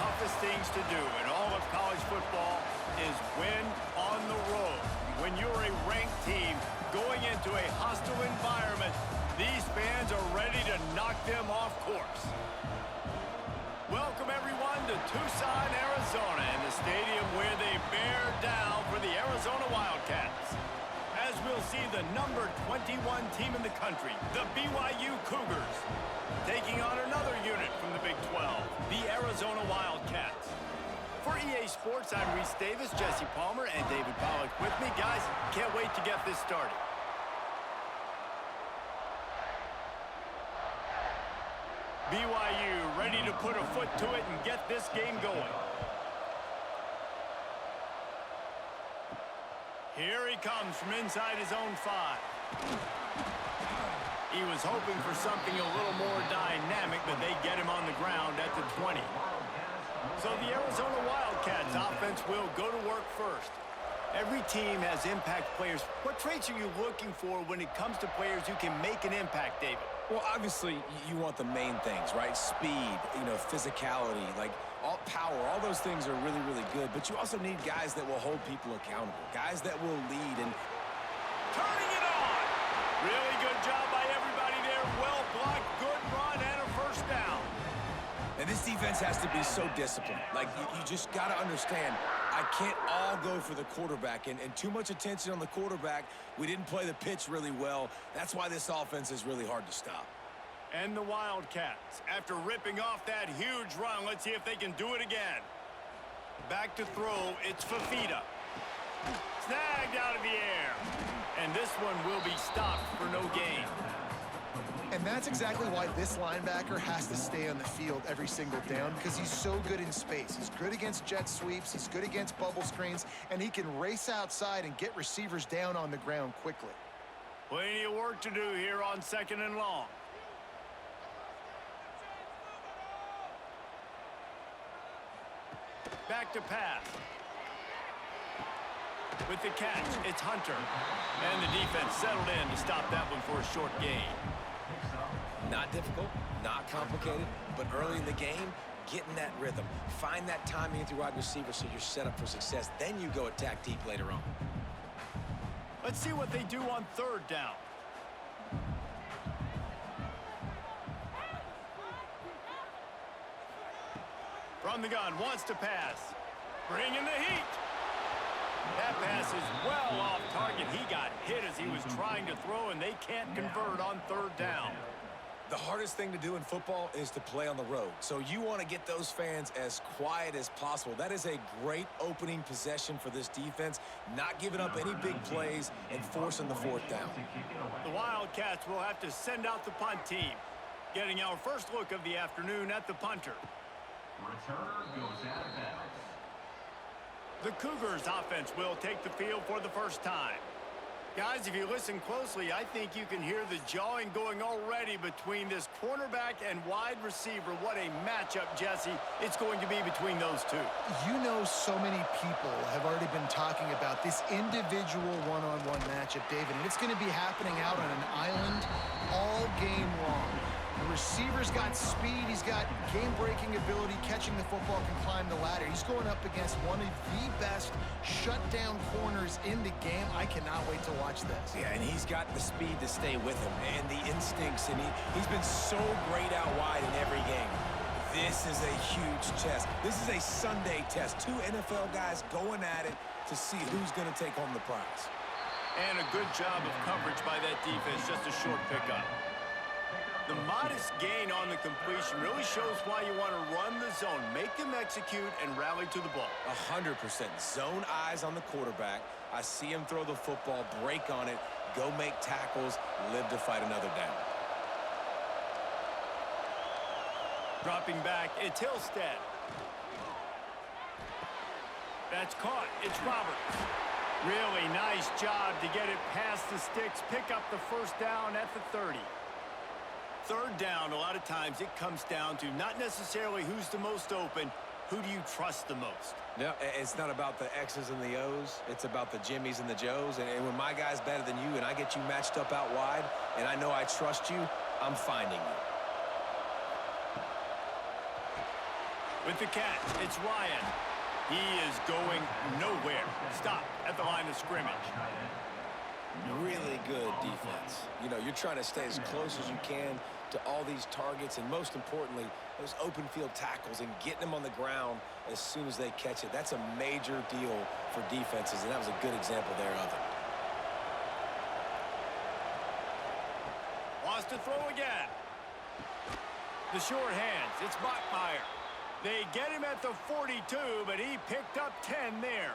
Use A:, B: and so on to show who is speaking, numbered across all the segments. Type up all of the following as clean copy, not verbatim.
A: toughest things to do in all of college football is win on the road. When you're a ranked team going into a hostile environment, these fans are ready to knock them off course. Welcome, everyone, to Tucson, Arizona, and the stadium where they bear down for the Arizona Wildcats. As we'll see the number 21 team in the country, the BYU Cougars, taking on another unit from the Big 12, the Arizona Wildcats. For EA Sports, I'm Reese Davis, Jesse Palmer, and David Pollack with me. Guys, can't wait to get this started. BYU ready to put a foot to it and get this game going. Here he comes from inside his own 5. He was hoping for something a little more dynamic, but they get him on the ground at the 20. So the Arizona Wildcats offense will go to work first. Every team has impact players. What traits are you looking for when it comes to players who can make an impact, David?
B: Well, obviously, you want the main things, right? Speed, physicality, like all power, all those things are really, really good. But you also need guys that will hold people accountable, guys that will lead and
A: turning it on. Really good job by everybody there. Well blocked, good run, and a first down.
B: And this defense has to be so disciplined. Like, you just got to understand, I can't all go for the quarterback. And too much attention on the quarterback. We didn't play the pitch really well. That's why this offense is really hard to stop.
A: And the Wildcats, after ripping off that huge run, let's see if they can do it again. Back to throw, it's Fafita. Snagged out of the air. And this one will be stopped for no gain.
C: And that's exactly why this linebacker has to stay on the field every single down, because he's so good in space. He's good against jet sweeps, he's good against bubble screens, and he can race outside and get receivers down on the ground quickly.
A: Plenty of work to do here on 2nd and long. Back to pass. With the catch, it's Hunter. And the defense settled in to stop that one for a short gain.
B: Not difficult, not complicated, but early in the game, get in that rhythm. Find that timing with your wide receiver so you're set up for success. Then you go attack deep later on.
A: Let's see what they do on 3rd down. From the gun, wants to pass. Bringing the heat. That pass is well off target. He got hit as he was trying to throw, and they can't convert on 3rd down.
B: The hardest thing to do in football is to play on the road. So you want to get those fans as quiet as possible. That is a great opening possession for this defense, not giving up any big plays and forcing the 4th down.
A: The Wildcats will have to send out the punt team. Getting our first look of the afternoon at the punter.
D: Returner goes out of bounds.
A: The Cougars offense will take the field for the first time. Guys, if you listen closely, I think you can hear the jawing going already between this cornerback and wide receiver. What a matchup, Jesse, it's going to be between those two.
C: You know, so many people have already been talking about this individual one-on-one matchup, David, and it's going to be happening out on an island all game long. The receiver's got speed, he's got game-breaking ability, catching the football, can climb the ladder. He's going up against one of the best shutdown corners in the game. I cannot wait to watch this.
B: Yeah, and he's got the speed to stay with him and the instincts, and he's been so great out wide in every game. This is a huge test. This is a Sunday test. 2 NFL guys going at it to see who's going to take home the prize.
A: And a good job of coverage by that defense, just a short pickup. The modest gain on the completion really shows why you want to run the zone, make them execute, and rally to the ball.
B: 100%. Zone eyes on the quarterback. I see him throw the football, break on it, go make tackles, live to fight another down.
A: Dropping back, it's Hillstead. That's caught. It's Roberts. Really nice job to get it past the sticks, pick up the first down at the 30. 3rd down, a lot of times it comes down to not necessarily who's the most open, who do you trust the most?
B: No, it's not about the X's and the O's. It's about the Jimmies and the Joes. And when my guy's better than you and I get you matched up out wide and I know I trust you, I'm finding you.
A: With the catch, it's Ryan. He is going nowhere. Stop at the line of scrimmage.
B: Really good defense. You know, you're trying to stay as close as you can to all these targets, and most importantly, those open field tackles and getting them on the ground as soon as they catch it. That's a major deal for defenses, and that was a good example there of it.
A: Wants to throw again. The short hands. It's Bachmeier. They get him at the 42, but he picked up 10 there.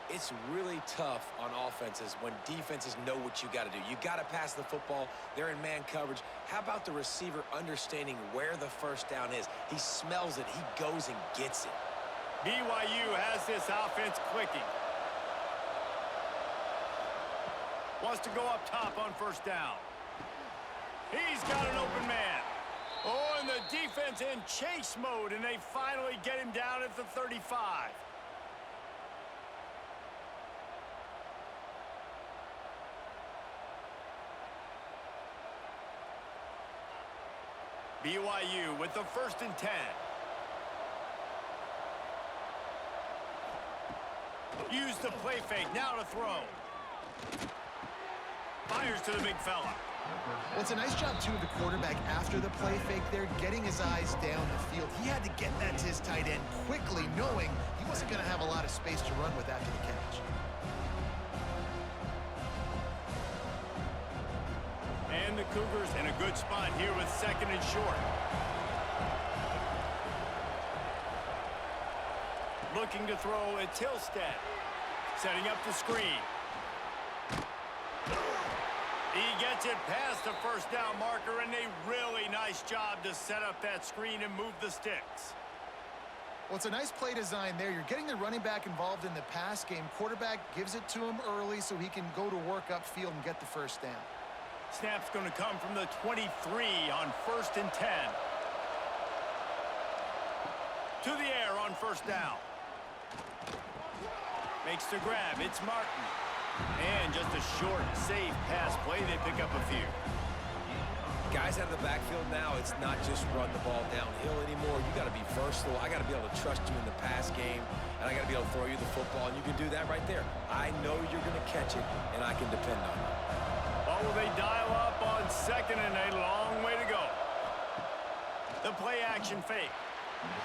B: It's really tough on offenses when defenses know what you got to do. You got to pass the football. They're in man coverage. How about the receiver understanding where the first down is? He smells it. He goes and gets it.
A: BYU has this offense clicking. Wants to go up top on first down. He's got an open man. Oh, and the defense in chase mode, and they finally get him down at the 35. BYU with the 1st and 10. Use the play fake, now to throw. Fires to the big fella.
C: Well, it's a nice job, too, of the quarterback after the play fake there, getting his eyes down the field. He had to get that to his tight end quickly, knowing he wasn't going to have a lot of space to run with after the catch.
A: And the Cougars in a good spot here with 2nd and short. Looking to throw at Tilstead. Setting up the screen. He gets it past the first down marker, and a really nice job to set up that screen and move the sticks.
C: Well, it's a nice play design there. You're getting the running back involved in the pass game. Quarterback gives it to him early so he can go to work upfield and get the first down.
A: Snap's going to come from the 23 on 1st and 10. To the air on first down. Makes the grab. It's Martin. And just a short, safe pass play. They pick up a few.
B: Guys out of the backfield now, it's not just run the ball downhill anymore. You got to be versatile. I got to be able to trust you in the pass game, and I got to be able to throw you the football, and you can do that right there. I know you're going to catch it, and I can depend on you.
A: Oh, will they dial up on 2nd and a long way to go. The play action fake.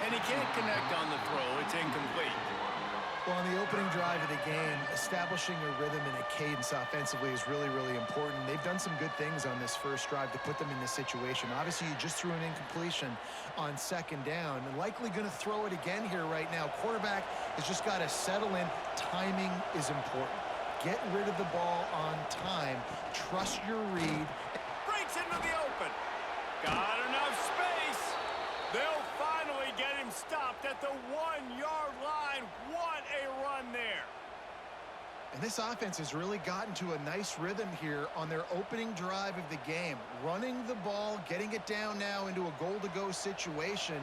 A: And he can't connect on the throw. It's incomplete.
C: Well, on the opening drive of the game, establishing a rhythm and a cadence offensively is really, really important. They've done some good things on this first drive to put them in this situation. Obviously, you just threw an incompletion on 2nd down, and likely going to throw it again here right now. Quarterback has just got to settle in. Timing is important. Get rid of the ball on time. Trust your read.
A: Breaks into the open. Got enough space. They'll finally get him stopped at the 1-yard line. What a run there.
C: And this offense has really gotten to a nice rhythm here on their opening drive of the game. Running the ball, getting it down now into a goal-to-go situation.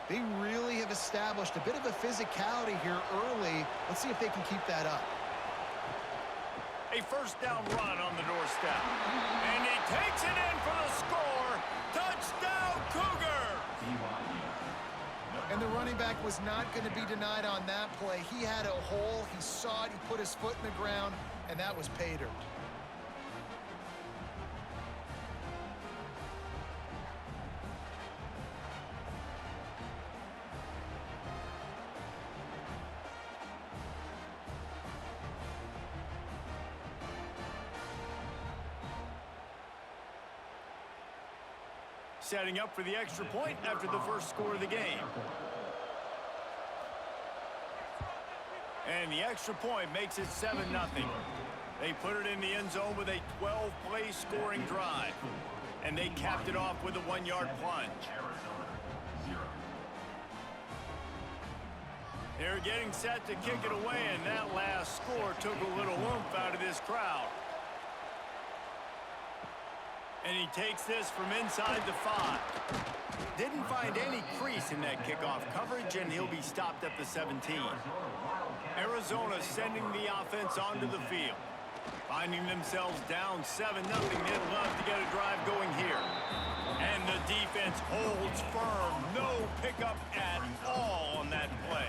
C: They really have established a bit of a physicality here early. Let's see if they can keep that up.
A: A first down run on the doorstep. And he takes it in for the score. Touchdown, Cougar!
C: And the running back was not going to be denied on that play. He had a hole. He saw it. He put his foot in the ground, and that was pay dirt.
A: Setting up for the extra point after the first score of the game. And the extra point makes it 7-0. They put it in the end zone with a 12-play scoring drive. And they capped it off with a 1-yard plunge. They're getting set to kick it away, and that last score took a little oomph out of this crowd. And he takes this from inside the 5. Didn't find any crease in that kickoff coverage, and he'll be stopped at the 17. Arizona sending the offense onto the field. Finding themselves down 7-0. They'd love to get a drive going here. And the defense holds firm. No pickup at all on that play.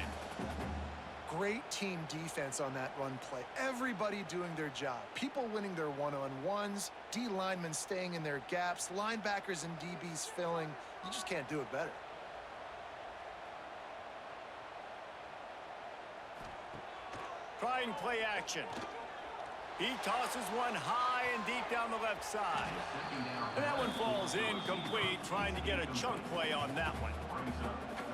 C: Great team defense on that run play. Everybody doing their job. People winning their one-on-ones, D linemen staying in their gaps, linebackers and DBs filling. You just can't do it better.
A: Trying play action. He tosses one high and deep down the left side. And that one falls incomplete, trying to get a chunk play on that one.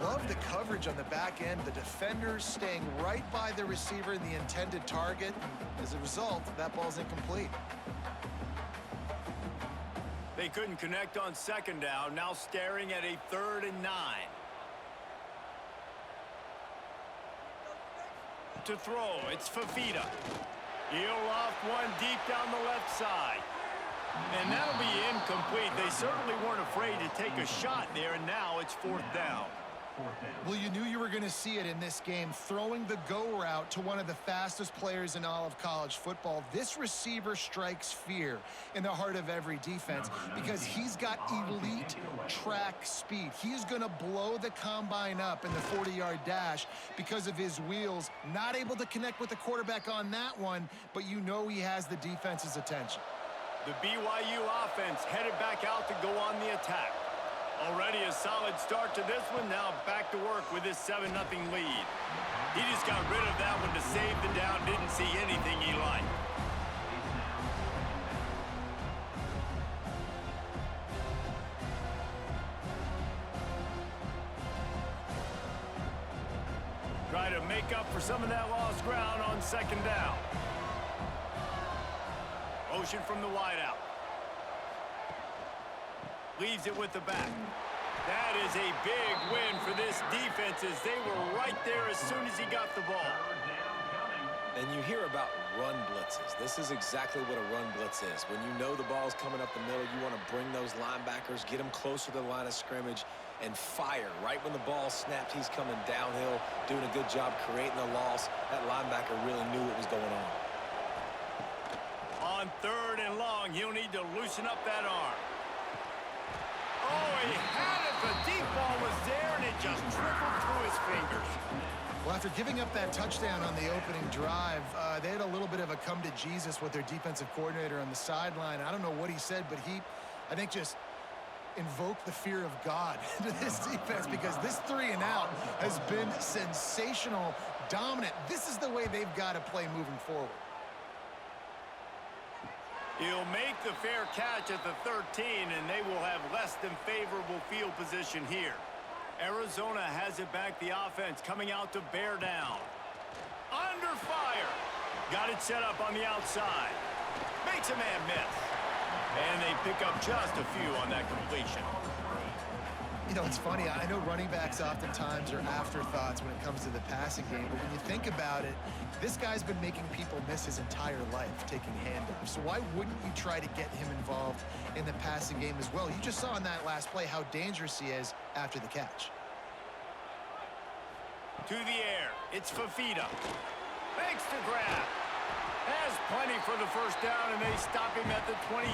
C: Love the coverage on the back end. The defenders staying right by the receiver and the intended target. As a result, that ball's incomplete.
A: They couldn't connect on second down. Now staring at a 3rd and 9. To throw, it's Fafita. He'll off one deep down the left side. And that'll be incomplete. They certainly weren't afraid to take a shot there, and now it's 4th down.
C: Well, you knew you were going to see it in this game, throwing the go route to one of the fastest players in all of college football. This receiver strikes fear in the heart of every defense because he's got elite track speed. He's going to blow the combine up in the 40-yard dash because of his wheels. Not able to connect with the quarterback on that one, but you know he has the defense's attention.
A: The BYU offense headed back out to go on the attack. Already a solid start to this one. Now back to work with this 7-0 lead. He just got rid of that one to save the down. Didn't see anything he liked. Try to make up for some of that lost ground on second down. Motion from the wideout. Leaves it with the back. That is a big win for this defense as they were right there as soon as he got the ball.
B: And you hear about run blitzes. This is exactly what a run blitz is. When you know the ball's coming up the middle, you want to bring those linebackers, get them closer to the line of scrimmage, and fire. Right when the ball snapped, he's coming downhill, doing a good job creating a loss. That linebacker really knew what was going on.
A: On 3rd and long, he'll need to loosen up that arm. Oh, he had it. The deep ball was there, and it just trickled through his fingers.
C: Well, after giving up that touchdown on the opening drive, they had a little bit of a come to Jesus with their defensive coordinator on the sideline. I don't know what he said, but he, I think, just invoked the fear of God into this defense because this 3-and-out has been sensational, dominant. This is the way they've got to play moving forward.
A: He'll make the fair catch at the 13, and they will have less than favorable field position here. Arizona has it back, the offense coming out to bear down. Under fire. Got it set up on the outside. Makes a man miss. And they pick up just a few on that completion.
C: You know, it's funny. I know running backs oftentimes are afterthoughts when it comes to the passing game, but when you think about it, this guy's been making people miss his entire life taking handoffs. So why wouldn't you try to get him involved in the passing game as well? You just saw in that last play how dangerous he is after the catch.
A: To the air. It's Fafita. Makes the grab. Has plenty for the first down, and they stop him at the 28.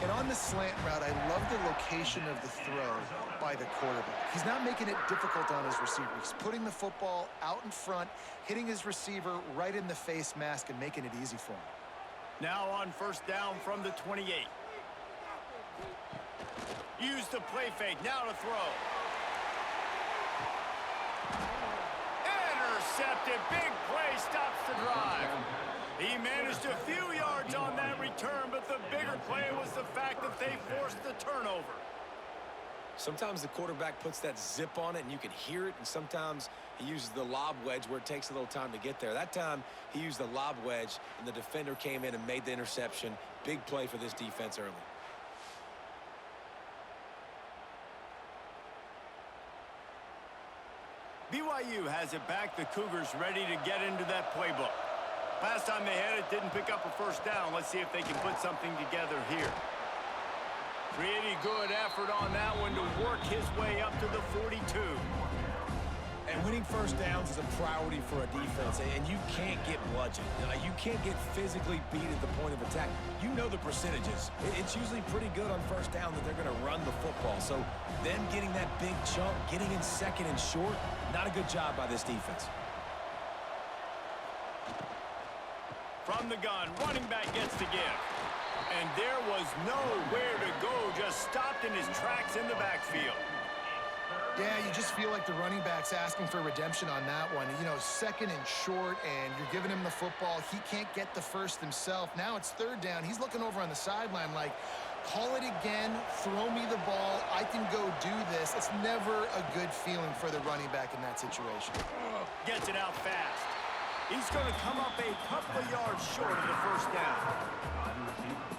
C: And on the slant route, I love the location of the throw by the quarterback. He's not making it difficult on his receiver. He's putting the football out in front, hitting his receiver right in the face mask and making it easy for him.
A: Now on first down from the 28. Use the play fake. Now to throw. Intercepted. Big play stops the drive. He managed a few yards on that return, but the bigger play was the fact that they forced the turnover.
B: Sometimes the quarterback puts that zip on it and you can hear it, and sometimes he uses the lob wedge where it takes a little time to get there. That time he used the lob wedge and the defender came in and made the interception. Big play for this defense early.
A: BYU has it back. The Cougars ready to get into that playbook. Last time they had it, didn't pick up a first down. Let's see if they can put something together here. Pretty good effort on that one to work his way up to the 42.
B: And winning first downs is a priority for a defense, and you can't get bludgeoned. You can't get physically beat at the point of attack. You know the percentages. It's usually pretty good on first down that they're going to run the football. So them getting that big chunk, getting in second and short, not a good job by this defense.
A: From the gun, running back gets the give. And there was nowhere to go, just stopped in his tracks in the backfield.
C: Yeah, you just feel like the running back's asking for redemption on that one. You know, second and short, and you're giving him the football. He can't get the first himself. Now it's third down. He's looking over on the sideline like, call it again, throw me the ball, I can go do this. It's never a good feeling for the running back in that situation.
A: Gets it out fast. He's going to come up a couple of yards short of the first down.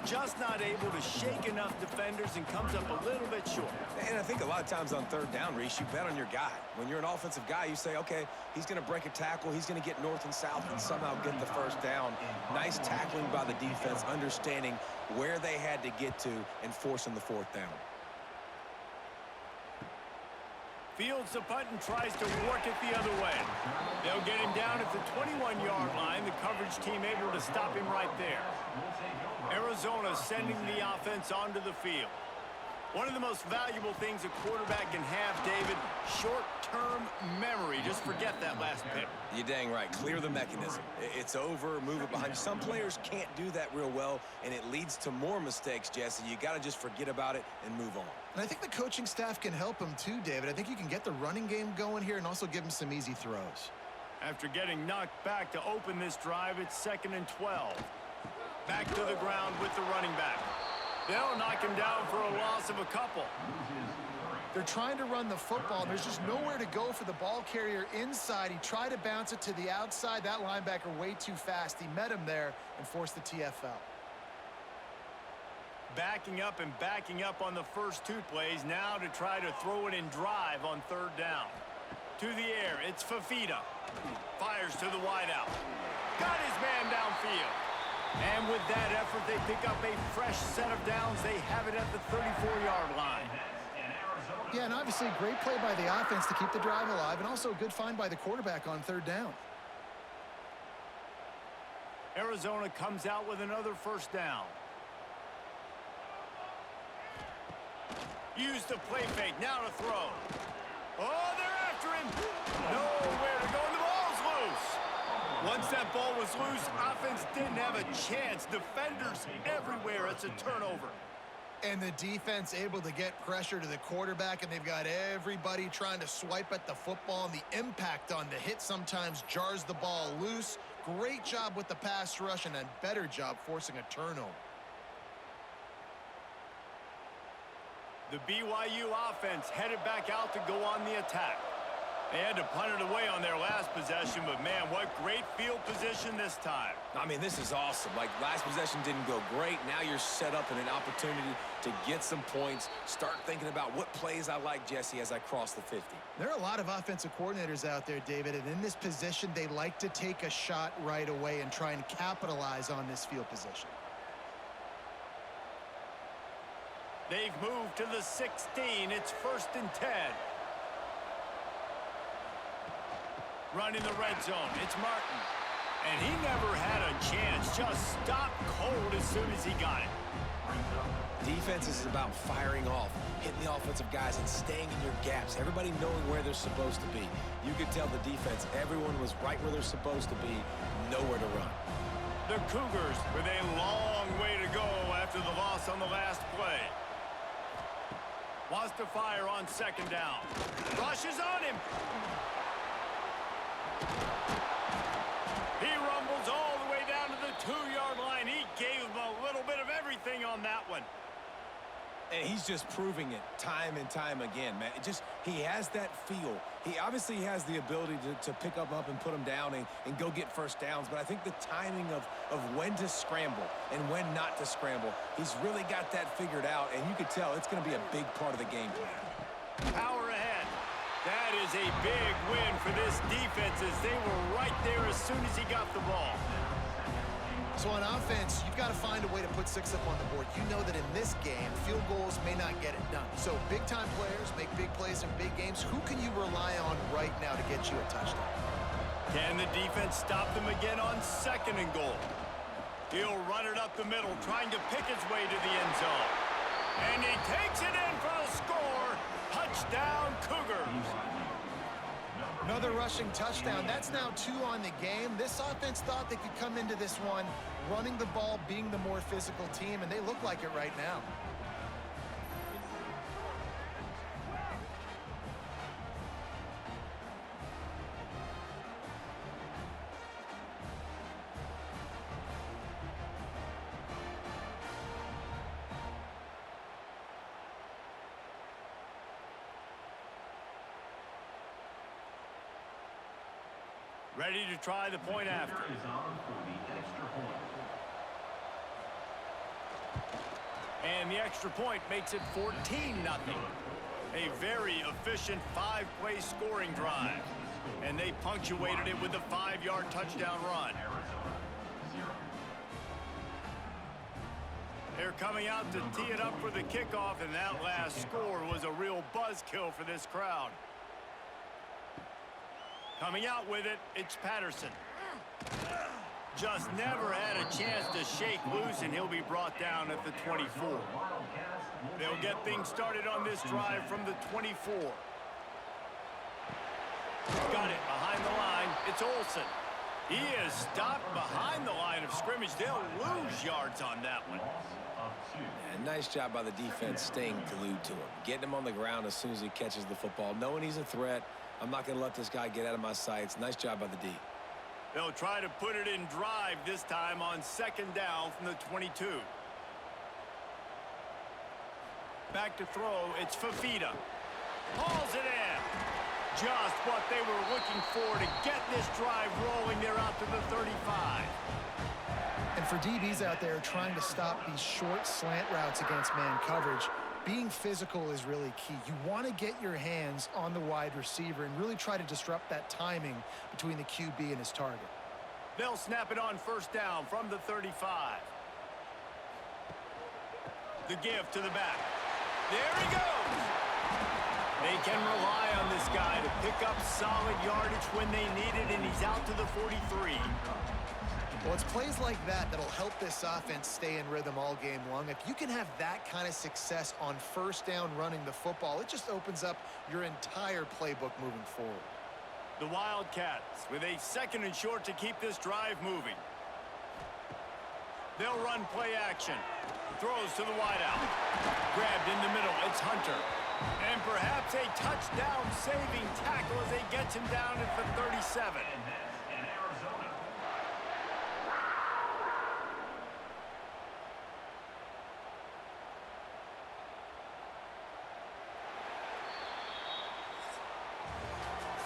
A: Just not able to shake enough defenders and comes up a little bit short.
B: And I think a lot of times on third down, Reese, you bet on your guy. When you're an offensive guy, you say, okay, he's going to break a tackle, he's going to get north and south and somehow get the first down. Nice tackling by the defense, understanding where they had to get to and forcing the fourth down.
A: Fields the punt and tries to work it the other way. They'll get him down at the 21-yard line. The coverage team able to stop him right there. Arizona sending the offense onto the field. One of the most valuable things a quarterback can have, David, short-term memory. Just forget that last pick.
B: You're dang right. Clear the mechanism. It's over, move it behind you. Some players can't do that real well, and it leads to more mistakes, Jesse. You got to just forget about it and move on.
C: And I think the coaching staff can help him too, David. I think you can get the running game going here and also give him some easy throws.
A: After getting knocked back to open this drive, it's 2nd and 12. Back to the ground with the running back. They'll knock him down for a loss of a couple.
C: They're trying to run the football. There's just nowhere to go for the ball carrier inside. He tried to bounce it to the outside. That linebacker way too fast. He met him there and forced the TFL.
A: Backing up and backing up on the first two plays now to try to throw it in drive on third down. To the air, it's Fafita. Fires to the wideout. Got his man downfield. And with that effort, they pick up a fresh set of downs. They have it at the 34-yard line.
C: Yeah, and obviously great play by the offense to keep the drive alive, and also a good find by the quarterback on third down.
A: Arizona comes out with another first down. Use the play fake, now to throw. Oh, they're after him. Nowhere to go, and the ball's loose. Once that ball was loose, offense didn't have a chance. Defenders everywhere. It's a turnover.
C: And the defense able to get pressure to the quarterback, and they've got everybody trying to swipe at the football, and the impact on the hit sometimes jars the ball loose. Great job with the pass rush, and a better job forcing a turnover.
A: The BYU offense headed back out to go on the attack. They had to punt it away on their last possession, but man, what great field position this time.
B: I mean, this is awesome. Like, last possession didn't go great. Now you're set up in an opportunity to get some points. Start thinking about what plays I like, Jesse, as I cross the 50.
C: There are a lot of offensive coordinators out there, David, and in this position, they like to take a shot right away and try and capitalize on this field position.
A: They've moved to the 16. It's 1st and 10. Run in the red zone. It's Martin. And he never had a chance. Just stopped cold as soon as he got it.
B: Defense is about firing off, hitting the offensive guys, and staying in your gaps. Everybody knowing where they're supposed to be. You could tell the defense, everyone was right where they're supposed to be, nowhere to run.
A: The Cougars with a long way to go after the loss on the last play. Wants to fire on 2nd down. Rushes on him. He rumbles all the way down to the 2-yard line. He gave him a little bit of everything on that one.
B: And he's just proving it time and time again, man. He has that feel. He obviously has the ability to pick up and put him down and go get first downs. But I think the timing of when to scramble and when not to scramble, he's really got that figured out. And you could tell it's going to be a big part of the game plan.
A: Power ahead. That is a big win for this defense as they were right there as soon as he got the ball.
C: So on offense, you've got to find a way to put 6 up on the board. You know that in this game, field goals may not get it done. So big-time players make big plays in big games. Who can you rely on right now to get you a touchdown?
A: Can the defense stop them again on 2nd and goal? He'll run it up the middle, trying to pick his way to the end zone. And he takes it in for the score. Touchdown, Cougars.
C: Another rushing touchdown. That's now 2 on the game. This offense thought they could come into this one running the ball, being the more physical team, and they look like it right now.
A: Ready to try the point after. And the extra point makes it 14-0. A very efficient 5-play scoring drive. And they punctuated it with a 5-yard touchdown run. They're coming out to tee it up for the kickoff, and that last score was a real buzzkill for this crowd. Coming out with it, it's Patterson. Just never had a chance to shake loose, and he'll be brought down at the 24. They'll get things started on this drive from the 24. Got it behind the line. It's Olsen. He is stopped behind the line of scrimmage. They'll lose yards on that one.
B: And nice job by the defense staying glued to him. Getting him on the ground as soon as he catches the football. Knowing he's a threat. I'm not going to let this guy get out of my sights. Nice job by the D.
A: They'll try to put it in drive this time on 2nd down from the 22. Back to throw. It's Fafita. Hauls it in. Just what they were looking for to get this drive rolling. They're out to the 35.
C: And for DBs out there trying to stop these short slant routes against man coverage, being physical is really key. You want to get your hands on the wide receiver and really try to disrupt that timing between the QB and his target.
A: They'll snap it on 1st down from the 35. The give to the back. There he goes. They can rely on this guy to pick up solid yardage when they need it, and he's out to the 43.
C: Well, it's plays like that that'll help this offense stay in rhythm all game long. If you can have that kind of success on 1st down running the football, it just opens up your entire playbook moving forward.
A: The Wildcats with a 2nd and short to keep this drive moving. They'll run play action. Throws to the wideout. Grabbed in the middle. It's Hunter. And perhaps a touchdown-saving tackle as they get him down at the 37.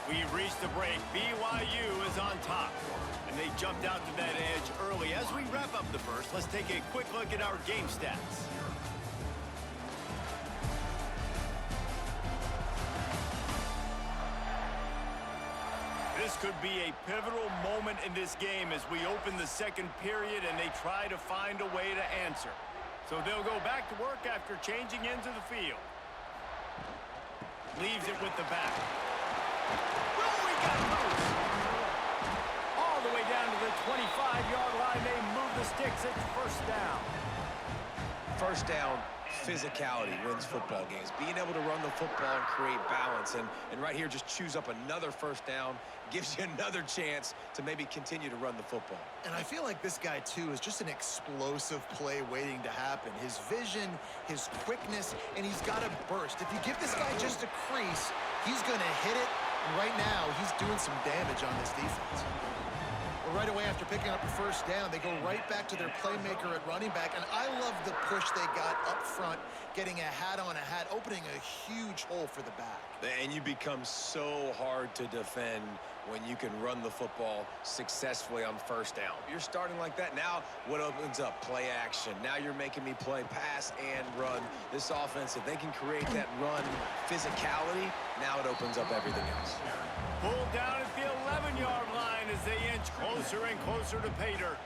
A: We've reached the break. BYU is on top. And they jumped out to that edge early. As we wrap up the first, let's take a quick look at our game stats. This could be a pivotal moment in this game as we open the 2nd period and they try to find a way to answer. So they'll go back to work after changing into the field. Leaves it with the back. Oh, he got loose. All the way down to the 25-yard line. They move the sticks. It's 1st down.
B: 1st down, physicality wins football games. Being able to run the football and create balance. And right here, just choose up another 1st down. Gives you another chance to maybe continue to run the football.
C: And I feel like this guy, too, is just an explosive play waiting to happen. His vision, his quickness, and he's got a burst. If you give this guy just a crease, he's going to hit it. And right now, he's doing some damage on this defense. Well, right away after picking up a 1st down, they go right back to their playmaker at running back. And I love the push they got up front, getting a hat on a hat, opening a huge hole for the back.
B: And you become so hard to defend when you can run the football successfully on 1st down. You're starting like that. Now what opens up? Play action. Now you're making me play pass and run. This offense, if they can create that run physicality, now it opens up everything else.
A: Pulled down at the 11-yard line as they inch closer and closer to pay dirt.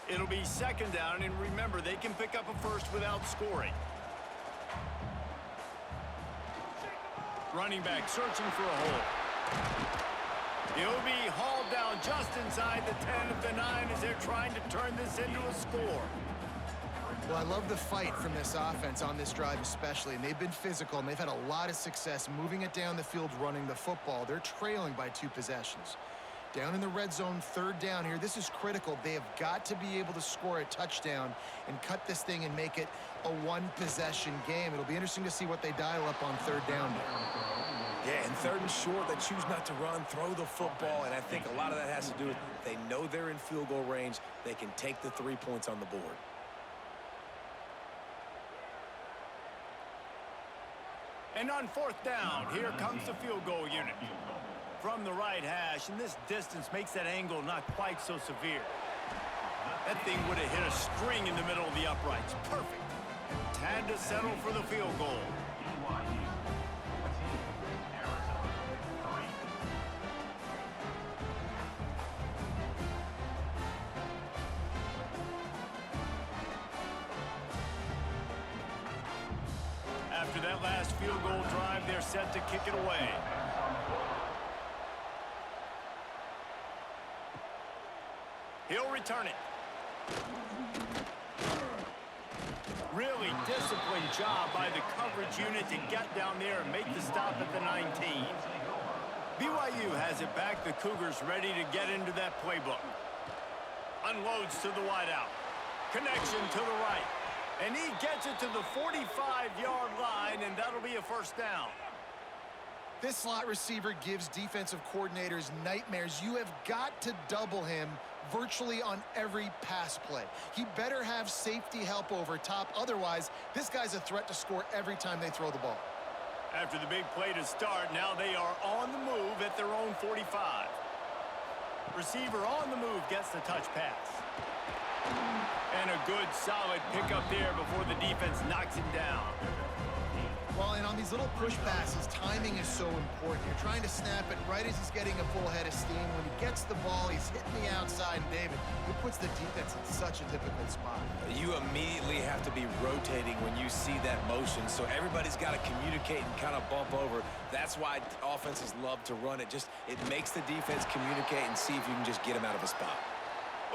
A: It'll be second down, and remember, they can pick up a first without scoring. Running back searching for a hole. He'll be hauled down just inside the 10 of the 9 as they're trying to turn this into a score.
C: Well, I love the fight from this offense on this drive especially, and they've been physical, and they've had a lot of success moving it down the field, running the football. They're trailing by 2 possessions. Down in the red zone, third down here. This is critical. They have got to be able to score a touchdown and cut this thing and make it a one-possession game. It'll be interesting to see what they dial up on third down there.
B: Yeah, and third and short, they choose not to run, throw the football, and I think a lot of that has to do with they know they're in field goal range. They can take the 3 points on the board.
A: And on fourth down, here comes the field goal unit. From the right hash, and this distance makes that angle not quite so severe. That thing would have hit a string in the middle of the uprights. Perfect. Had to settle for the field goal.
D: BYU 14, Arizona 3.
A: After that last field goal drive, they're set to kick it away. He'll return it. Really disciplined job by the coverage unit to get down there and make the stop at the 19. BYU has it back. The Cougars ready to get into that playbook. Unloads to the wideout. Connection to the right. And he gets it to the 45-yard line, and that'll be a first down.
C: This slot receiver gives defensive coordinators nightmares. You have got to double him virtually on every pass play. He better have safety help over top. Otherwise, this guy's a threat to score every time they throw the ball.
A: After the big play to start, now they are on the move at their own 45. Receiver on the move gets the touch pass. And a good, solid pickup there before the defense knocks him down.
C: Well, and on these little push passes, timing is so important. You're trying to snap it right as he's getting a full head of steam. When he gets the ball, he's hitting the outside, and David, it puts the defense in such a difficult spot.
B: You immediately have to be rotating when you see that motion, so everybody's got to communicate and kind of bump over. That's why offenses love to run it. It makes the defense communicate and see if you can just get him out of a spot.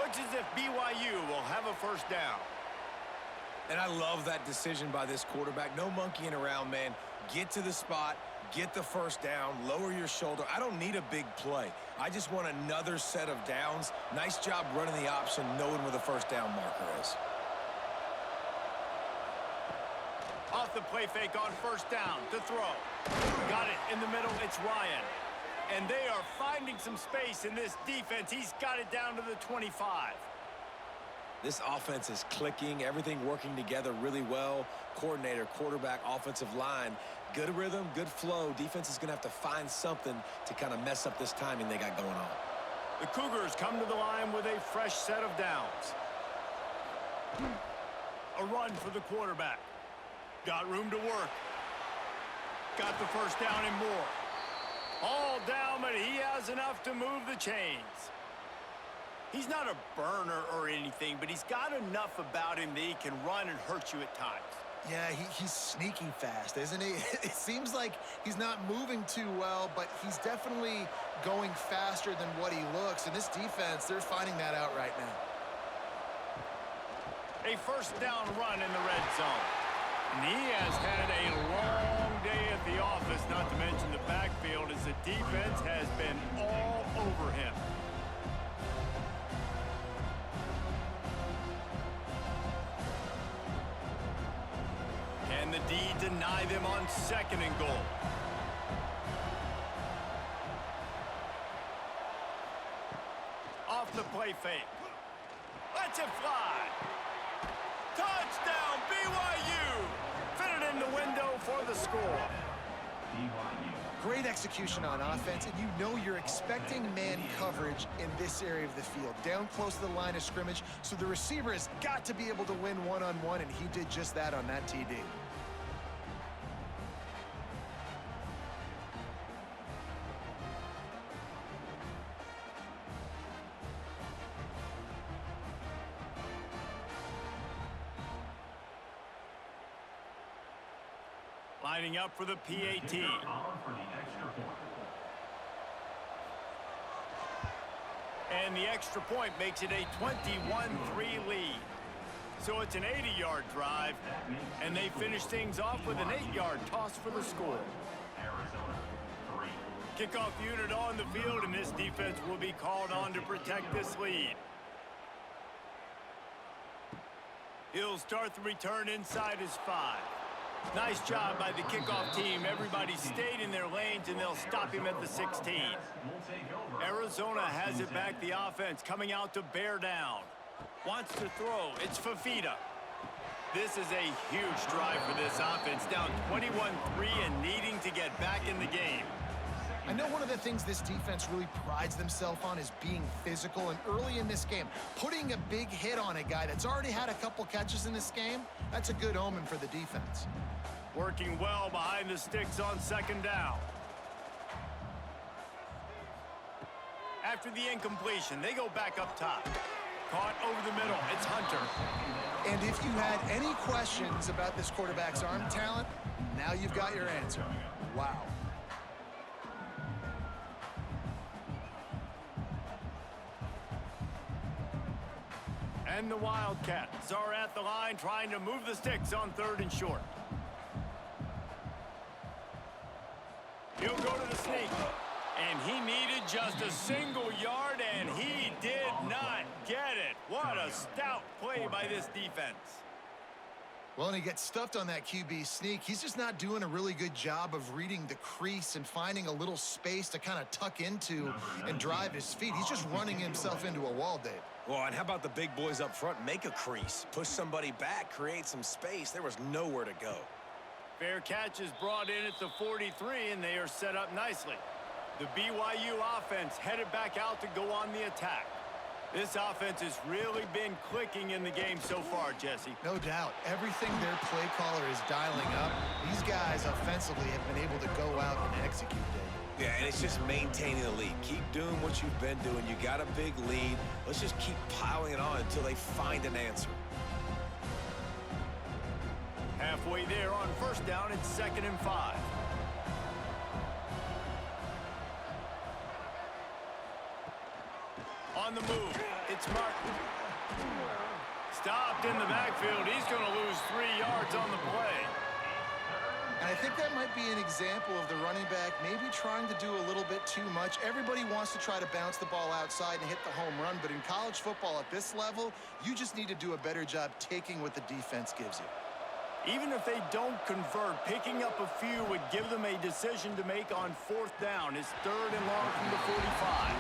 A: Looks as if BYU will have a first down.
B: And I love that decision by this quarterback. No monkeying around, man. Get to the spot, get the first down, lower your shoulder. I don't need a big play. I just want another set of downs. Nice job running the option, knowing where the first down marker is.
A: Off the play fake on first down to throw. Got it in the middle. It's Ryan. And they are finding some space in this defense. He's got it down to the 25.
B: This offense is clicking, everything working together really well. Coordinator, quarterback, offensive line, good rhythm, good flow. Defense is going to have to find something to kind of mess up this timing they got going on.
A: The Cougars come to the line with a fresh set of downs. A run for the quarterback. Got room to work. Got the first down and more. All down, but he has enough to move the chains. He's not a burner or anything, but he's got enough about him that he can run and hurt you at times.
C: Yeah, he's sneaky fast, isn't he? It seems like he's not moving too well, but he's definitely going faster than what he looks. And this defense, they're finding that out right now.
A: A first down run in the red zone. And he has had a long day at the office, not to mention the backfield, as the defense has been all over him. Can the D deny them on second and goal? Off the play fake. Lets it fly. Touchdown, BYU! Fit it in the window for the score.
C: Great execution on offense, and you know you're expecting man coverage in this area of the field, down close to the line of scrimmage, so the receiver has got to be able to win one-on-one, and he did just that on that TD.
A: Lining up for the PAT.
D: For the extra point.
A: And the extra point makes it a 21-3 lead. So it's an 80-yard drive, and they finish things off with an 8-yard toss for the score.
D: Arizona 3.
A: Kickoff unit on the field, and this defense will be called on to protect this lead. He'll start the return inside his 5. Nice job by the kickoff team. Everybody stayed in their lanes, and they'll stop him at the 16. Arizona has it back. The offense coming out to bear down. Wants to throw. It's Fafita. This is a huge drive for this offense. Down 21-3 and needing to get back in the game.
C: I know one of the things this defense really prides themselves on is being physical, and early in this game, putting a big hit on a guy that's already had a couple catches in this game, that's a good omen for the defense.
A: Working well behind the sticks on second down. After the incompletion, they go back up top. Caught over the middle. It's Hunter.
C: And if you had any questions about this quarterback's arm talent, now you've got your answer. Wow.
A: And the Wildcats are at the line trying to move the sticks on 3rd and short. He'll go to the sneak. And he needed just a single yard, and he did not get it. What a stout play by this defense.
C: Well, and he gets stuffed on that QB sneak. He's just not doing a really good job of reading the crease and finding a little space to kind of tuck into and drive his feet. He's just running himself into a wall, Dave.
B: Well, and how about the big boys up front? Make a crease, push somebody back, create some space. There was nowhere to go.
A: Fair catch is brought in at the 43, and they are set up nicely. The BYU offense headed back out to go on the attack. This offense has really been clicking in the game so far, Jesse.
C: No doubt. Everything their play caller is dialing up, these guys offensively have been able to go out and execute, Dave.
B: Yeah, and it's just maintaining the lead. Keep doing what you've been doing. You got a big lead. Let's just keep piling it on until they find an answer.
A: Halfway there on 1st down, it's 2nd and 5. On the move, it's Martin. Stopped in the backfield. He's going to lose 3 yards on the play.
C: And I think that might be an example of the running back maybe trying to do a little bit too much. Everybody wants to try to bounce the ball outside and hit the home run, but in college football at this level, you just need to do a better job taking what the defense gives you.
A: Even if they don't convert, picking up a few would give them a decision to make on 4th down. It's 3rd and long from the 45.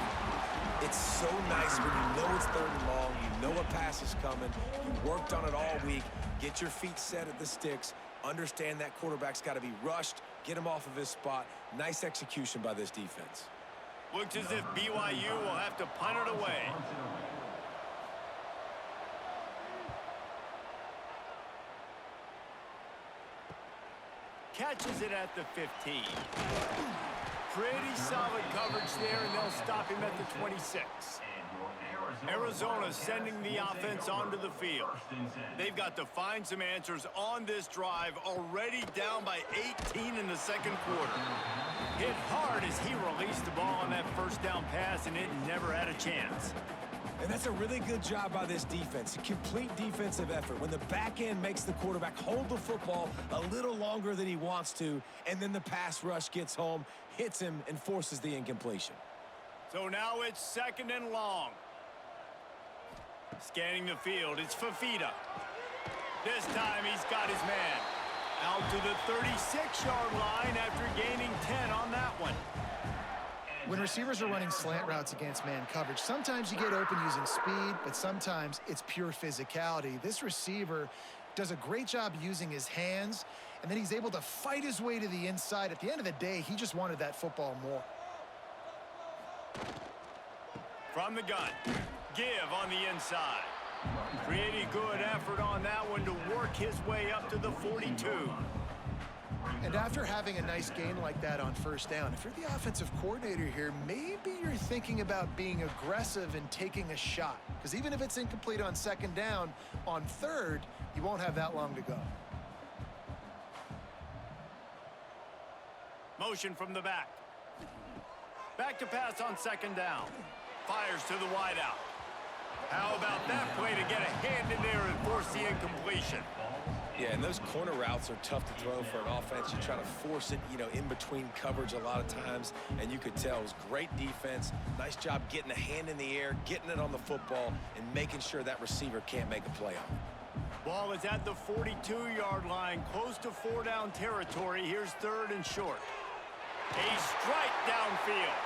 B: It's so nice when you know it's 3rd and long, you know a pass is coming, you worked on it all week, get your feet set at the sticks, understand that quarterback's got to be rushed, get him off of his spot. Nice execution by this defense.
A: Looks as if BYU will have to punt it away. Catches it at the 15. Pretty solid coverage there, and they'll stop him at the 26. Arizona sending the offense onto the field. They've got to find some answers on this drive, already down by 18 in the 2nd quarter. Hit hard as he released the ball on that 1st down pass, and it never had a chance.
B: And that's a really good job by this defense, a complete defensive effort. When the back end makes the quarterback hold the football a little longer than he wants to, and then the pass rush gets home, hits him, and forces the incompletion.
A: So now it's 2nd and long. Scanning the field, it's Fafita. This time he's got his man. Out to the 36-yard line after gaining 10 on that one.
C: When receivers are running slant routes against man coverage, sometimes you get open using speed, but sometimes it's pure physicality. This receiver does a great job using his hands, and then he's able to fight his way to the inside. At the end of the day, he just wanted that football more.
A: From the gun, give on the inside. Pretty good effort on that one to work his way up to the 42.
C: And after having a nice gain like that on 1st down, if you're the offensive coordinator here, maybe you're thinking about being aggressive and taking a shot. Because even if it's incomplete on 2nd down, on 3rd, you won't have that long to go.
A: Motion from the back. Back to pass on second down. Fires to the wideout. How about that play to get a hand in there and force the incompletion?
B: Yeah, and those corner routes are tough to throw for an offense. You try to force it, in between coverage a lot of times, and you could tell it was great defense. Nice job getting a hand in the air, getting it on the football, and making sure that receiver can't make a play on it.
A: Ball is at the 42-yard line, close to 4-down territory. Here's third and short. A strike downfield.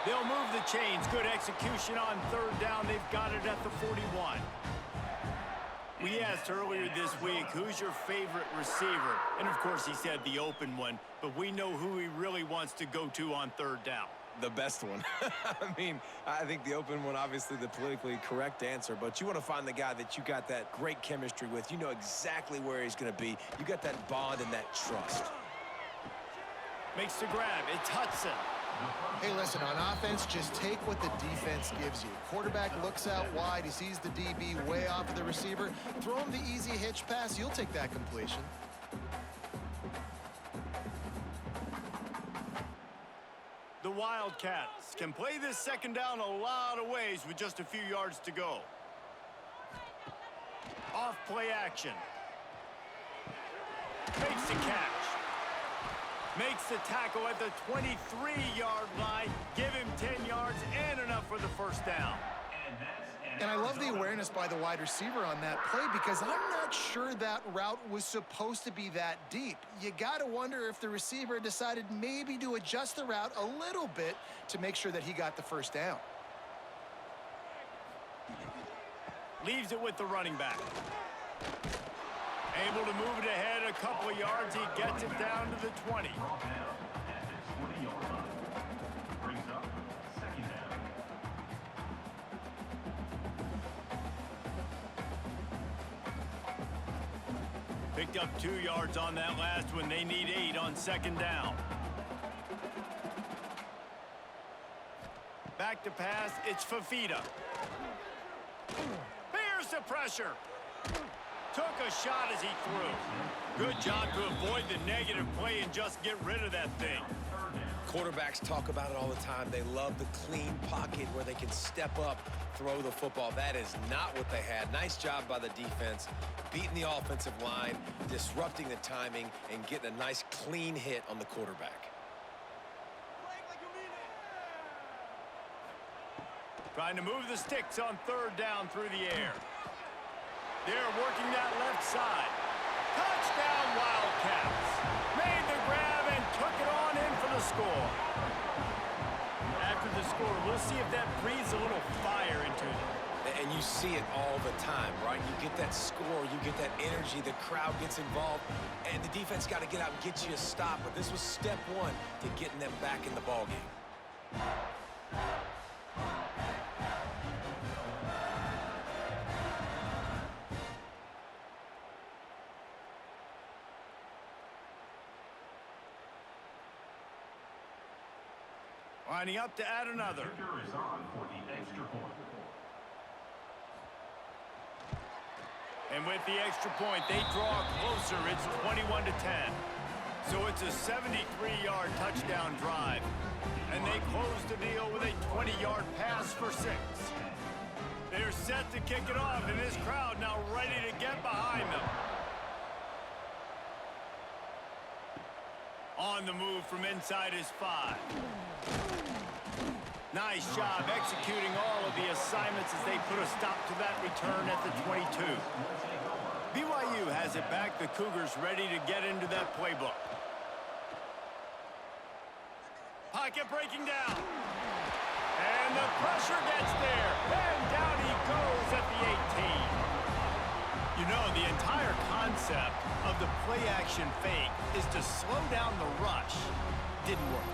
A: They'll move the chains. Good execution on third down. They've got it at the 41. We asked earlier this week, who's your favorite receiver? And, of course, he said the open one, but we know who he really wants to go to on third down.
B: The best one. I think the open one, obviously the politically correct answer, but you want to find the guy that you got that great chemistry with. You know exactly where he's going to be. You got that bond and that trust.
A: Makes the grab. It's Hudson.
C: Hey, listen, on offense, just take what the defense gives you. Quarterback looks out wide. He sees the DB way off of the receiver. Throw him the easy hitch pass. You'll take that completion.
A: The Wildcats can play this second down a lot of ways with just a few yards to go. Off play action. Makes the catch. Makes the tackle at the 23-yard line. Give him 10 yards and enough for the first down.
C: And I love the awareness by the wide receiver on that play because I'm not sure that route was supposed to be that deep. You got to wonder if the receiver decided maybe to adjust the route a little bit to make sure that he got the first down.
A: Leaves it with the running back. Able to move it ahead a couple of yards. He gets it down to the 20. Picked up 2 yards on that last one. They need 8 on second down. Back to pass. It's Fafita. Bears the pressure. Took a shot as he threw. Good job to avoid the negative play and just get rid of that thing.
B: Quarterbacks talk about it all the time. They love the clean pocket where they can step up, throw the football. That is not what they had. Nice job by the defense, beating the offensive line, disrupting the timing, and getting a nice clean hit on the quarterback.
A: Trying to move the sticks on third down through the air. They're working that left side. Touchdown, Wildcats. Made the grab and took it on in for the score. After the score, we'll see if that breathes a little fire into them.
B: And you see it all the time, right? You get that score, you get that energy, the crowd gets involved, and the defense got to get out and get you a stop. But this was step one to getting them back in the ballgame.
A: Lining up to add another.
D: Is on for the extra point.
A: And with the extra point, they draw closer. It's 21-10. So it's a 73-yard touchdown drive. And they close the deal with a 20-yard pass for 6. They're set to kick it off, and this crowd now ready to get behind them. On the move from inside his 5. Nice job executing all of the assignments as they put a stop to that return at the 22. BYU has it back. The Cougars ready to get into that playbook. Pocket breaking down. And the pressure gets there. And down he goes at the 18. You know, the entire concept of the play-action fake is to slow down the rush. Didn't work.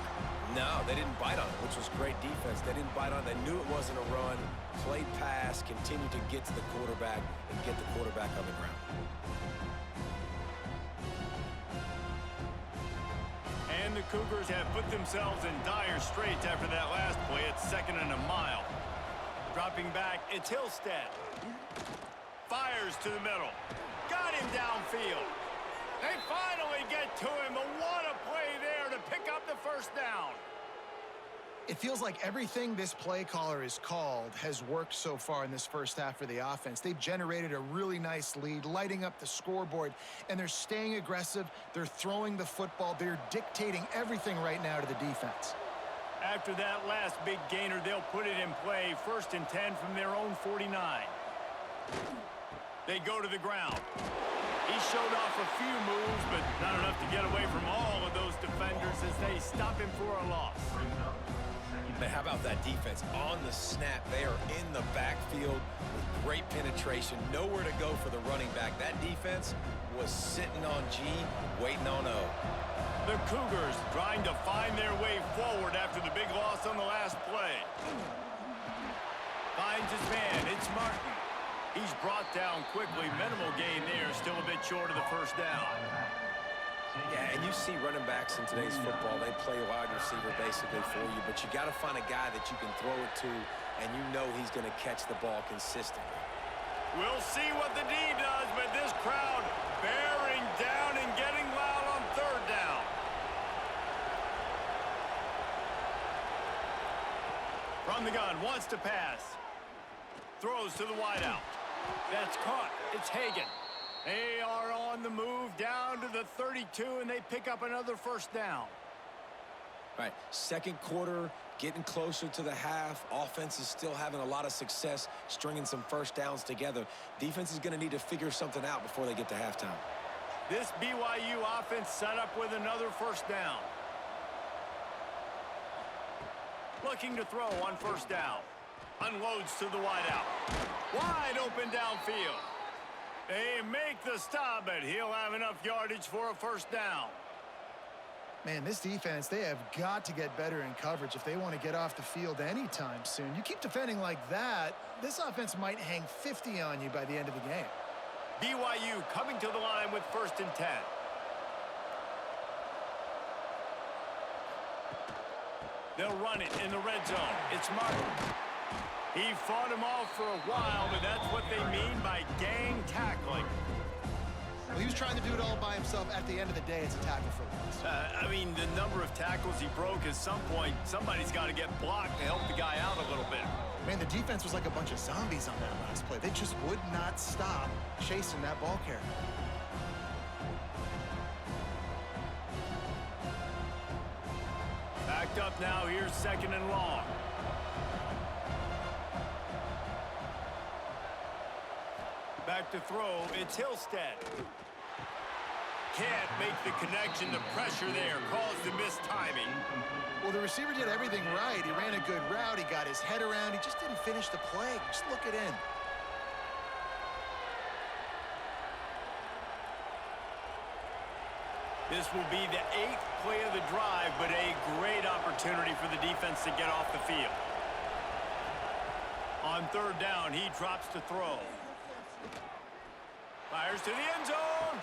B: No, they didn't bite on it, which was great defense. They didn't bite on it. They knew it wasn't a run. Played pass, continued to get to the quarterback and get the quarterback on the ground.
A: And the Cougars have put themselves in dire straits after that last play. It's 2nd and a mile. Dropping back, it's Hillstead. Fires to the middle. Got him downfield. They finally get to him. But what a play there to pick up the first down.
C: It feels like everything this play caller has called has worked so far in this first half for the offense. They've generated a really nice lead, lighting up the scoreboard, and they're staying aggressive. They're throwing the football. They're dictating everything right now to the defense.
A: After that last big gainer, they'll put it in play. 1st and 10 from their own 49. They go to the ground. He showed off a few moves, but not enough to get away from all of those defenders as they stop him for a loss.
B: Man, how about that defense? On the snap, they are in the backfield with great penetration. Nowhere to go for the running back. That defense was sitting on G, waiting on O.
A: The Cougars trying to find their way forward after the big loss on the last play. Finds his man. It's Martin. He's brought down quickly. Minimal gain there. Still a bit short of the first down.
B: Yeah, and you see running backs in today's football, they play wide receiver basically for you, but you got to find a guy that you can throw it to, and you know he's going to catch the ball consistently.
A: We'll see what the D does, but this crowd bearing down and getting loud on 3rd down. From the gun, wants to pass. Throws to the wideout. That's caught. It's Hagan. They are on the move down to the 32, and they pick up another first down.
B: All right, 2nd quarter, getting closer to the half. Offense is still having a lot of success stringing some first downs together. Defense is going to need to figure something out before they get to halftime.
A: This BYU offense set up with another first down. Looking to throw on 1st down. Unloads to the wideout. Wide open downfield. They make the stop, but he'll have enough yardage for a first down.
C: Man, this defense, they have got to get better in coverage if they want to get off the field anytime soon. You keep defending like that, this offense might hang 50 on you by the end of the game.
A: BYU coming to the line with 1st and 10. They'll run it in the red zone. It's Martin. He fought him off for a while, but that's what they mean by gang tackling.
C: Well, he was trying to do it all by himself. At the end of the day, it's a tackle for loss.
A: I mean, the number of tackles he broke, at some point, somebody's got to get blocked to help the guy out a little bit.
C: Man, the defense was like a bunch of zombies on that last play. They just would not stop chasing that ball carrier.
A: Backed up now. Here's 2nd and long. Back to throw. It's Hillstead. Can't make the connection. The pressure there caused the missed timing.
C: Well, the receiver did everything right. He ran a good route. He got his head around. He just didn't finish the play. Just look it in.
A: This will be the 8th play of the drive, but a great opportunity for the defense to get off the field. On 3rd down, he drops to throw. Fires to the end zone.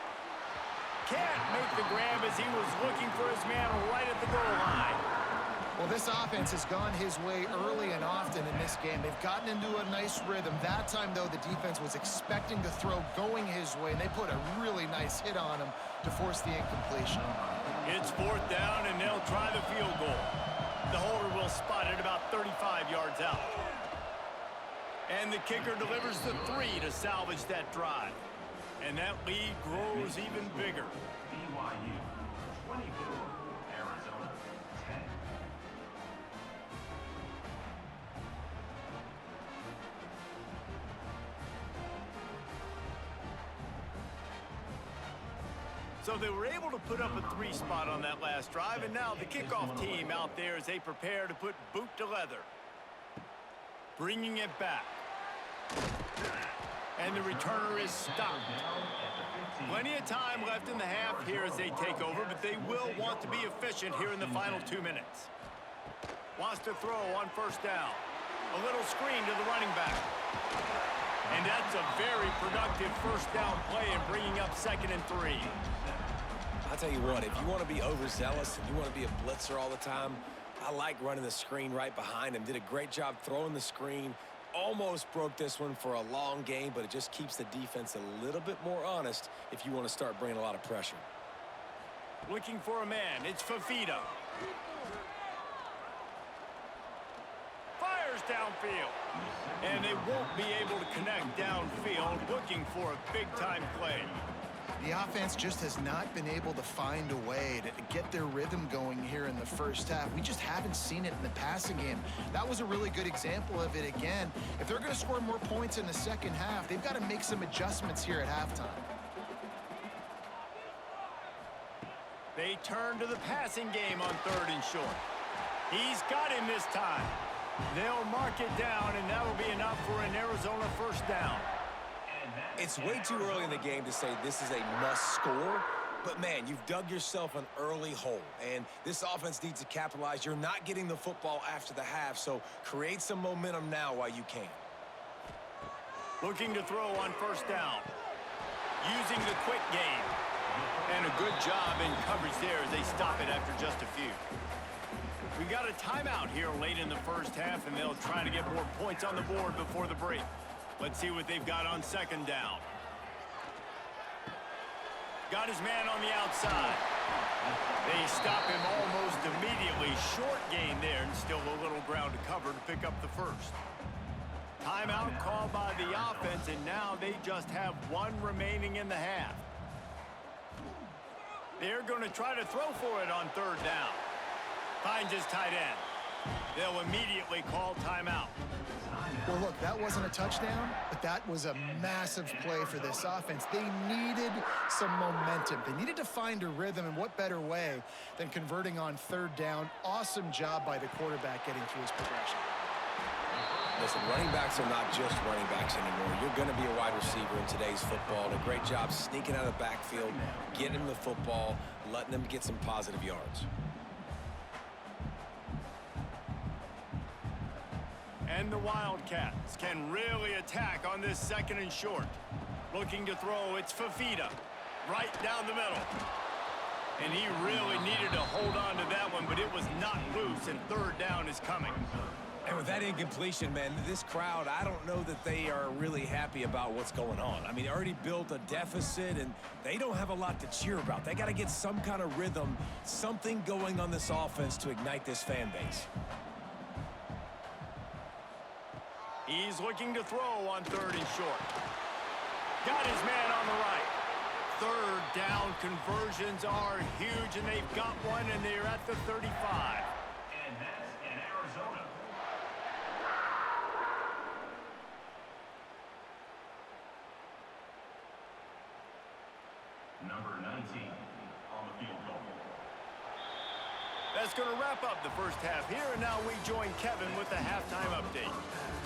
A: Can't make the grab as he was looking for his man right at the goal line.
C: Well, this offense has gone his way early and often in this game. They've gotten into a nice rhythm. That time, though, the defense was expecting the throw going his way, and they put a really nice hit on him to force the incompletion.
A: It's 4th down, and they'll try the field goal. The holder will spot it about 35 yards out. And the kicker delivers the 3 to salvage that drive. And that lead grows even bigger.
D: BYU 24, Arizona 10.
A: So they were able to put up a 3 spot on that last drive, and now the kickoff team out there as they prepare to put boot to leather. Bringing it back. And the returner is stopped. Plenty of time left in the half here as they take over, but they will want to be efficient here in the final 2 minutes. Wants to throw on 1st down. A little screen to the running back. And that's a very productive 1st down play and bringing up 2nd and 3.
B: I'll tell you what, if you want to be overzealous and you want to be a blitzer all the time, I like running the screen right behind him. Did a great job throwing the screen. Almost broke this one for a long game, but it just keeps the defense a little bit more honest if you want to start bringing a lot of pressure.
A: Looking for a man. It's Fafita. Fires downfield. And they won't be able to connect downfield, looking for a big-time play.
C: The offense just has not been able to find a way to get their rhythm going here in the first half. We just haven't seen it in the passing game. That was a really good example of it again. If they're going to score more points in the second half, they've got to make some adjustments here at halftime.
A: They turn to the passing game on 3rd and short. He's got him this time. They'll mark it down, and that'll be enough for an Arizona first down.
B: It's way too early in the game to say this is a must score, but man, you've dug yourself an early hole, and this offense needs to capitalize. You're not getting the football after the half, so create some momentum now while you can.
A: Looking to throw on 1st down. Using the quick game. And a good job in coverage there as they stop it after just a few. We've got a timeout here late in the first half, and they'll try to get more points on the board before the break. Let's see what they've got on 2nd down. Got his man on the outside. They stop him almost immediately. Short gain there, and still a little ground to cover to pick up the first. Timeout called by the offense, and now they just have one remaining in the half. They're going to try to throw for it on 3rd down. Finds his tight end. They'll immediately call timeout.
C: Well, look, that wasn't a touchdown, but that was a massive play for this offense. They needed some momentum. They needed to find a rhythm, and what better way than converting on 3rd down. Awesome job by the quarterback getting through his progression.
B: Listen, running backs are not just running backs anymore. You're going to be a wide receiver in today's football. And a great job sneaking out of the backfield, getting them the football, letting them get some positive yards.
A: And the Wildcats can really attack on this 2nd and short. Looking to throw, it's Fafita. Right down the middle. And he really needed to hold on to that one, but it was not loose, and 3rd down is coming.
B: And with that incompletion, man, this crowd, I don't know that they are really happy about what's going on. I mean, they already built a deficit, and they don't have a lot to cheer about. They got to get some kind of rhythm, something going on this offense to ignite this fan base.
A: He's looking to throw on 3rd and short. Got his man on the right. 3rd down conversions are huge, and they've got one, and they're at the 35.
D: And that's in Arizona. Number 19 on the field goal.
A: That's going to wrap up the first half here, and now we join Kevin with the halftime update.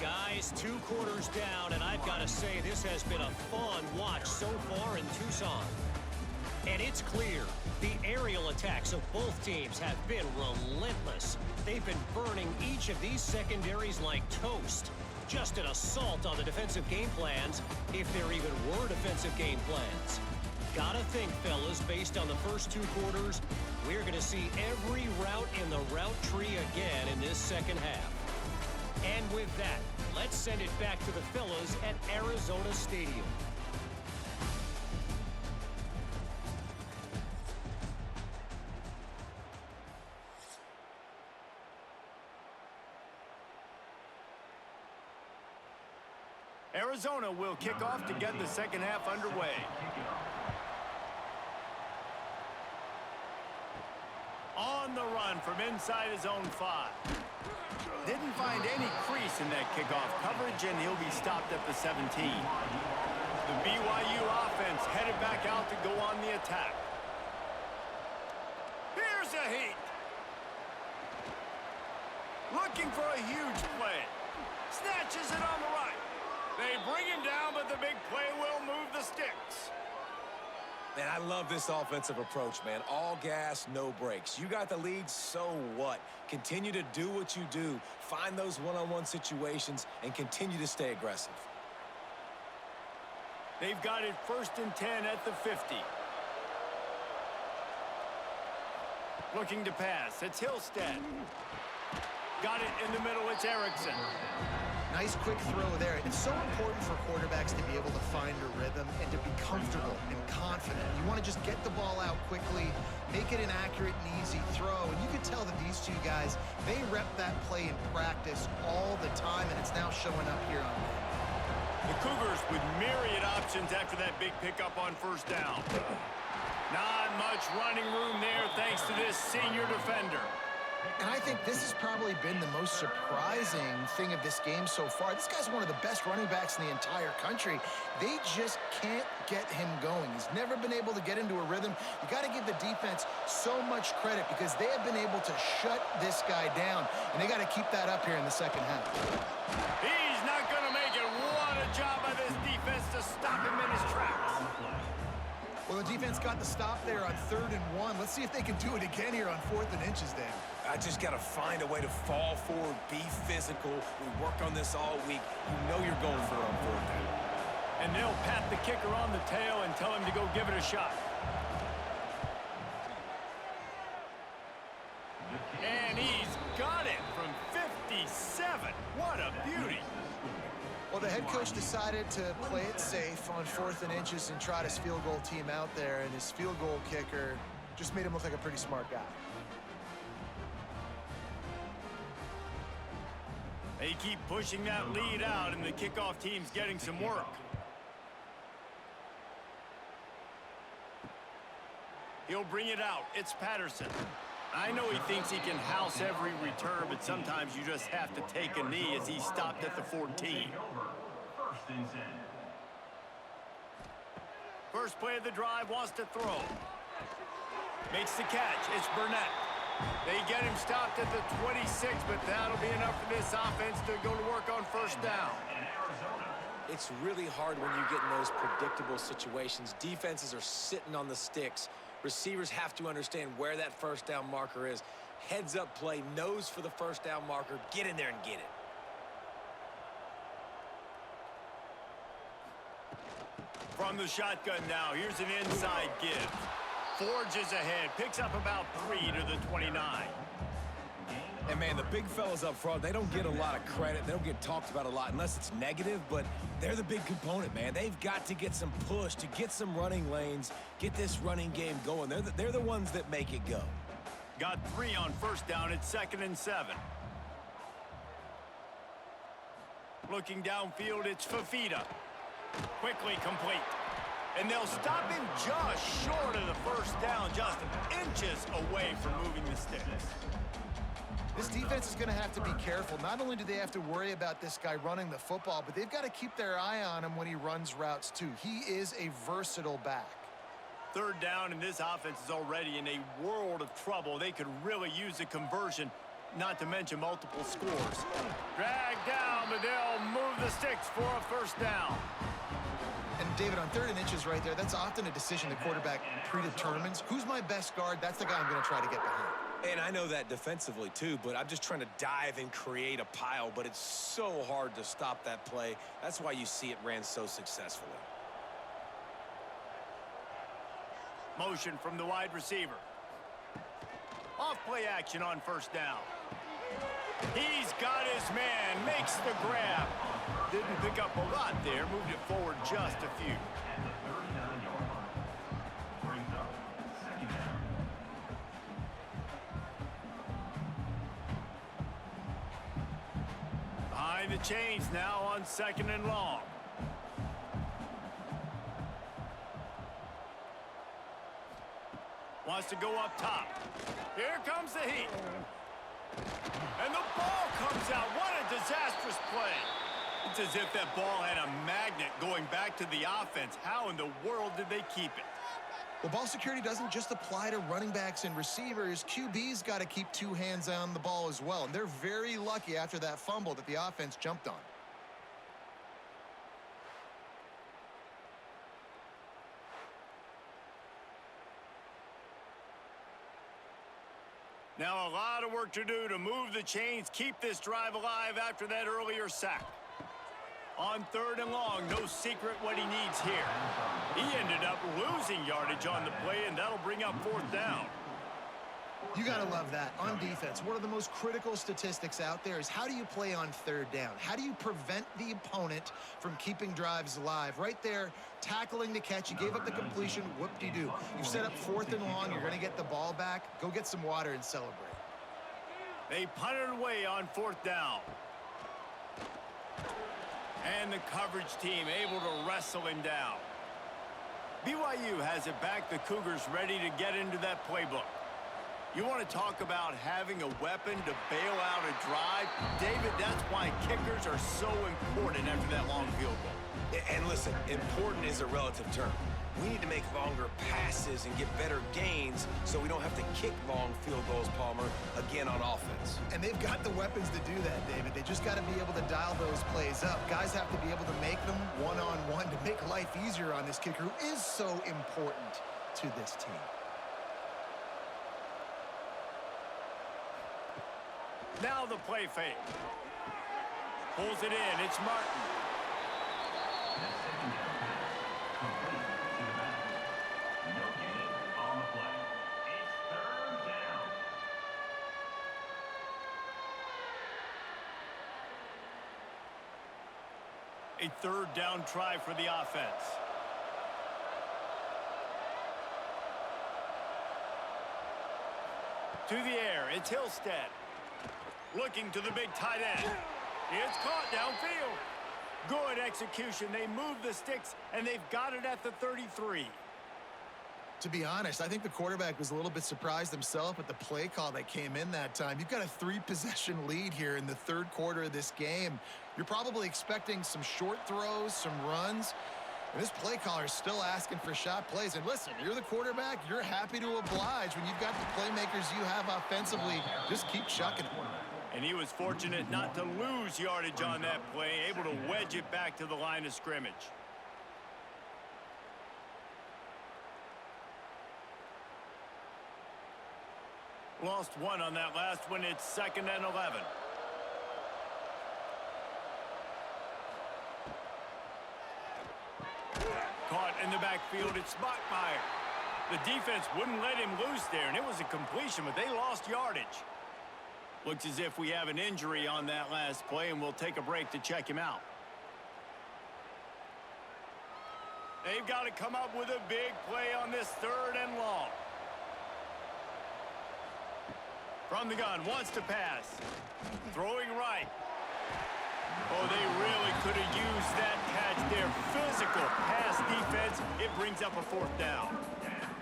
E: Guys, 2 quarters down, and I've got to say this has been a fun watch so far in Tucson. And it's clear the aerial attacks of both teams have been relentless. They've been burning each of these secondaries like toast. Just an assault on the defensive game plans, if there even were defensive game plans. Gotta think, fellas, based on the first 2 quarters, we're going to see every route in the route tree again in this second half. And with that, let's send it back to the fellas at Arizona Stadium.
A: Arizona will kick off to get the second half underway. On the run from inside his own 5. Didn't find any crease in that kickoff coverage, and he'll be stopped at the 17. The BYU offense headed back out to go on the attack. Here's a heat. Looking for a huge play. Snatches it on the right. They bring him down, but the big play will move the sticks.
B: Man, I love this offensive approach, man. All gas, no brakes. You got the lead, so what? Continue to do what you do. Find those one-on-one situations and continue to stay aggressive.
A: They've got it 1st and 10 at the 50. Looking to pass. It's Hillstead. Got it in the middle. It's Erickson.
C: Nice quick throw there. It's so important for quarterbacks to be able to find a rhythm and to be comfortable and confident. You want to just get the ball out quickly, make it an accurate and easy throw. And you can tell that these two guys, they rep that play in practice all the time, and it's now showing up here on them.
A: The Cougars with myriad options after that big pickup on first down. Not much running room there thanks to this senior defender.
C: And I think this has probably been the most surprising thing of this game so far. This guy's one of the best running backs in the entire country. They just can't get him going. He's never been able to get into a rhythm. You got to give the defense so much credit because they have been able to shut this guy down, and they got to keep that up here in the second half.
A: He's not going to make it. What a job by this defense to stop him in his tracks.
C: Well, the defense got the stop there on 3rd and 1. Let's see if they can do it again here on 4th and inches, Dan.
B: I just got to find a way to fall forward, be physical. We work on this all week. You know you're going for it on 4th down.
A: And they'll pat the kicker on the tail and tell him to go give it a shot. And he's got it from 57. What a beauty.
C: Well, the head coach decided to play it safe on 4th and inches and trot his field goal team out there, and his field goal kicker just made him look like a pretty smart guy.
A: They keep pushing that lead out, and the kickoff team's getting some work. He'll bring it out. It's Patterson. I know he thinks he can house every return, but sometimes you just have to take a knee as he stopped at the 14. First play of the drive, wants to throw. Makes the catch. It's Burnett. They get him stopped at the 26, but that'll be enough for this offense to go to work on first down.
B: It's really hard when you get in those predictable situations. Defenses are sitting on the sticks. Receivers have to understand where that first down marker is. Heads up play, nose for the first down marker. Get in there and get it.
A: From the shotgun now, here's an inside give. Forges ahead, picks up about 3 to the 29.
B: And, man, the big fellas up front, they don't get a lot of credit. They don't get talked about a lot unless it's negative, but they're the big component, man. They've got to get some push, to get some running lanes, get this running game going. They're the ones that make it go.
A: Got 3 on first down at 2nd and 7. Looking downfield, it's Fafita. Quickly complete. And they'll stop him just short of the first down, just inches away from moving the sticks.
C: This defense is going to have to be careful. Not only do they have to worry about this guy running the football, but they've got to keep their eye on him when he runs routes too. He is a versatile back.
A: 3rd down, and this offense is already in a world of trouble. They could really use a conversion, not to mention multiple scores. Drag down, but they'll move the sticks for a first down.
C: And, David, on 3rd and inches right there, that's often a decision the quarterback predetermines. Who's my best guard? That's the guy I'm going to try to get behind.
B: And I know that defensively, too, but I'm just trying to dive and create a pile, but it's so hard to stop that play. That's why you see it ran so successfully.
A: Motion from the wide receiver. Off play action on first down. He's got his man, makes the grab. Didn't pick up a lot there, moved it forward just a few. Behind the chains now on 2nd and long. Wants to go up top. Here comes the heat. And the ball comes out. What a disastrous play. It's as if that ball had a magnet going back to the offense. How in the world did they keep it?
C: Well, ball security doesn't just apply to running backs and receivers. QB's got to keep 2 hands on the ball as well. And they're very lucky after that fumble that the offense jumped on.
A: Now a lot of work to do to move the chains, keep this drive alive after that earlier sack. On 3rd and long, no secret what he needs here. He ended up losing yardage on the play, and that'll bring up 4th down.
C: You got to love that. On defense, one of the most critical statistics out there is how do you play on third down? How do you prevent the opponent from keeping drives alive? Right there, tackling the catch. You gave up the completion. Whoop-de-doo. You set up 4th and long. You're going to get the ball back. Go get some water and celebrate.
A: They punted away on 4th down. And the coverage team able to wrestle him down. BYU has it back. The Cougars ready to get into that playbook. You want to talk about having a weapon to bail out a drive? David, that's why kickers are so important after that long field goal.
B: And listen, important is a relative term. We need to make longer passes and get better gains so we don't have to kick long field goals, Palmer, again on offense.
C: And they've got the weapons to do that, David. They just got to be able to dial those plays up. Guys have to be able to make them one-on-one to make life easier on this kicker who is so important to this team.
A: Now the play fake. Pulls it in. It's Martin.
D: That second down pass complete to the back. No gain on the play. It's 3rd down.
A: A 3rd down try for the offense. To the air. It's Hillstead. Looking to the big tight end. It's caught downfield. Good execution. They move the sticks, and they've got it at the 33.
C: To be honest, I think the quarterback was a little bit surprised himself at the play call that came in that time. You've got a 3-possession lead here in the 3rd quarter of this game. You're probably expecting some short throws, some runs. And this play caller is still asking for shot plays. And listen, you're the quarterback. You're happy to oblige. When you've got the playmakers you have offensively, just keep chucking it.
A: And he was fortunate not to lose yardage on that play, able to wedge it back to the line of scrimmage. Lost one on that last one. It's 2nd and 11. Caught in the backfield. It's Bachmeier. The defense wouldn't let him loose there, and it was a completion, but they lost yardage. Looks as if we have an injury on that last play, and we'll take a break to check him out. They've got to come up with a big play on this 3rd and long. From the gun, wants to pass. Throwing right. Oh, they really could have used that catch there. Physical pass defense. It brings up a 4th down.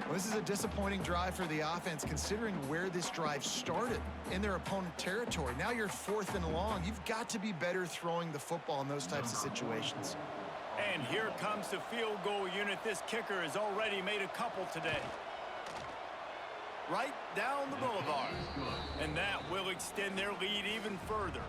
C: Well, this is a disappointing drive for the offense considering where this drive started in their opponent territory. Now you're 4th and long. You've got to be better throwing the football in those types of situations.
A: And here comes the field goal unit. This kicker has already made a couple today. Right down the boulevard. And that will extend their lead even further.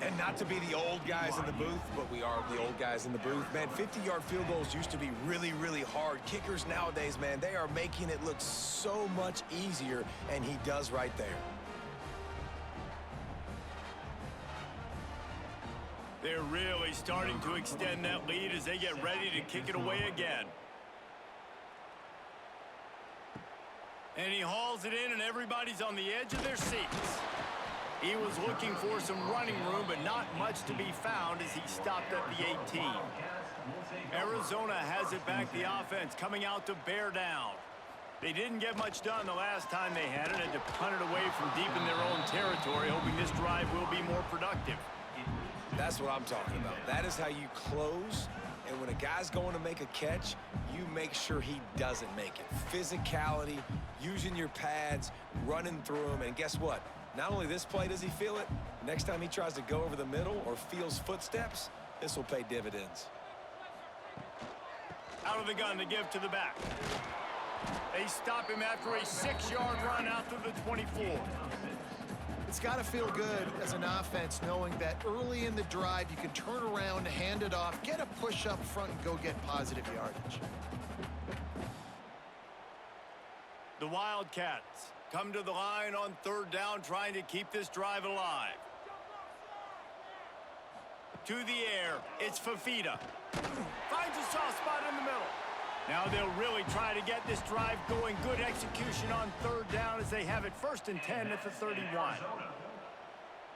B: And not to be the old guys in the booth, but we are the old guys in the booth. Man, 50-yard field goals used to be really, really hard. Kickers nowadays, man, they are making it look so much easier, and he does right there.
A: They're really starting to extend that lead as they get ready to kick it away again. And he hauls it in, and everybody's on the edge of their seats. He was looking for some running room, but not much to be found as he stopped at the 18. Arizona has it back, the offense coming out to bear down. They didn't get much done the last time they had it, and to punt it away from deep in their own territory, hoping this drive will be more productive.
B: That's what I'm talking about. That is how you close, and when a guy's going to make a catch, you make sure he doesn't make it. Physicality, using your pads, running through them, and guess what? Not only this play does he feel it, next time he tries to go over the middle or feels footsteps, this will pay dividends.
A: Out of the gun to give to the back. They stop him after a 6-yard run out to the 24.
C: It's got to feel good as an offense knowing that early in the drive you can turn around, hand it off, get a push up front, and go get positive yardage.
A: The Wildcats come to the line on 3rd down, trying to keep this drive alive. To the air, it's Fafita. Finds a soft spot in the middle. Now they'll really try to get this drive going. Good execution on third down as they have it 1st and 10 at the 31.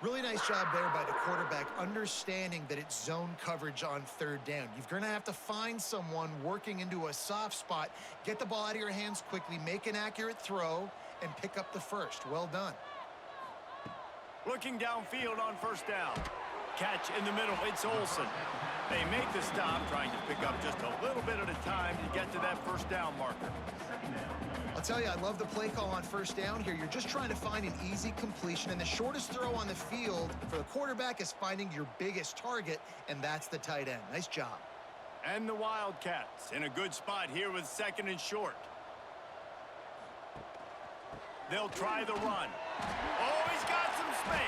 C: Really nice job there by the quarterback, understanding that it's zone coverage on third down. You're going to have to find someone working into a soft spot, get the ball out of your hands quickly, make an accurate throw, and pick up the first. Well done.
A: Looking downfield on 1st down. Catch in the middle. It's Olsen. They make the stop, trying to pick up just a little bit at a time to get to that 1st down marker.
C: I'll tell you, I love the play call on 1st down here. You're just trying to find an easy completion, and the shortest throw on the field for the quarterback is finding your biggest target, and that's the tight end. Nice job.
A: And the Wildcats in a good spot here with 2nd and short. They'll try the run. Oh, he's got some space.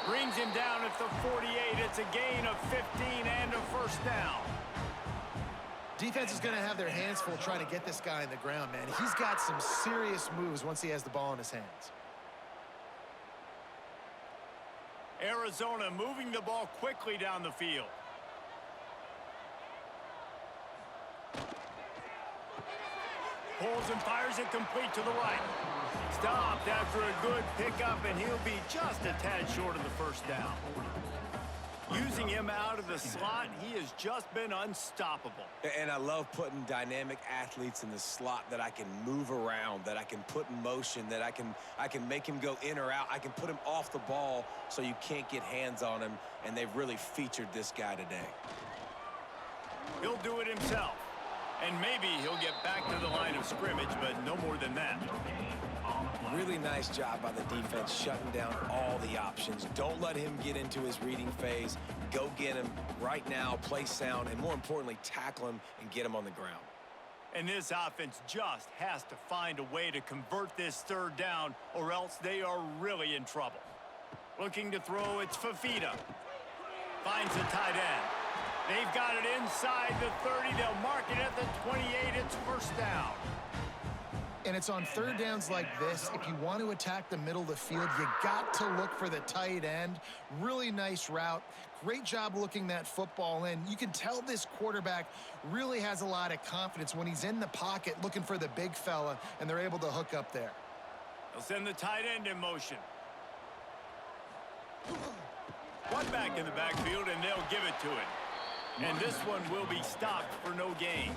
A: Brings him down at the 48. It's a gain of 15 and a 1st down.
C: Defense is going to have their hands full trying to get this guy in the ground, man. He's got some serious moves once he has the ball in his hands.
A: Arizona moving the ball quickly down the field. Pulls and fires it complete to the right. Stopped after a good pickup, and he'll be just a tad short of the 1st down. Using him out of the slot, he has just been unstoppable.
B: And I love putting dynamic athletes in the slot that I can move around, that I can put in motion, that I can make him go in or out. I can put him off the ball so you can't get hands on him, and they've really featured this guy today.
A: He'll do it himself. And maybe he'll get back to the line of scrimmage, but no more than that.
B: Really nice job by the defense shutting down all the options. Don't let him get into his reading phase. Go get him right now, play sound, and more importantly, tackle him and get him on the ground.
A: And this offense just has to find a way to convert this 3rd down, or else they are really in trouble. Looking to throw, it's Fafita. Finds the tight end. They've got it inside the 30. They'll mark it at the 28. It's 1st down.
C: And it's on 3rd downs like this. If you want to attack the middle of the field, you got to look for the tight end. Really nice route. Great job looking that football in. You can tell this quarterback really has a lot of confidence when he's in the pocket looking for the big fella, and they're able to hook up there.
A: They'll send the tight end in motion. One back in the backfield, and they'll give it to him. And this one will be stopped for no gain.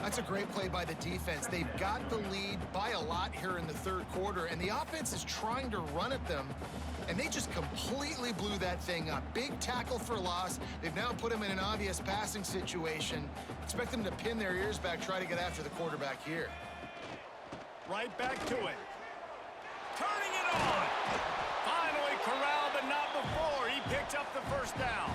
C: That's a great play by the defense. They've got the lead by a lot here in the 3rd quarter, and the offense is trying to run at them, and they just completely blew that thing up. Big tackle for loss. They've now put them in an obvious passing situation. Expect them to pin their ears back, try to get after the quarterback here.
A: Right back to it. Turning it on. Finally corralled, but not before. He picks up the 1st down.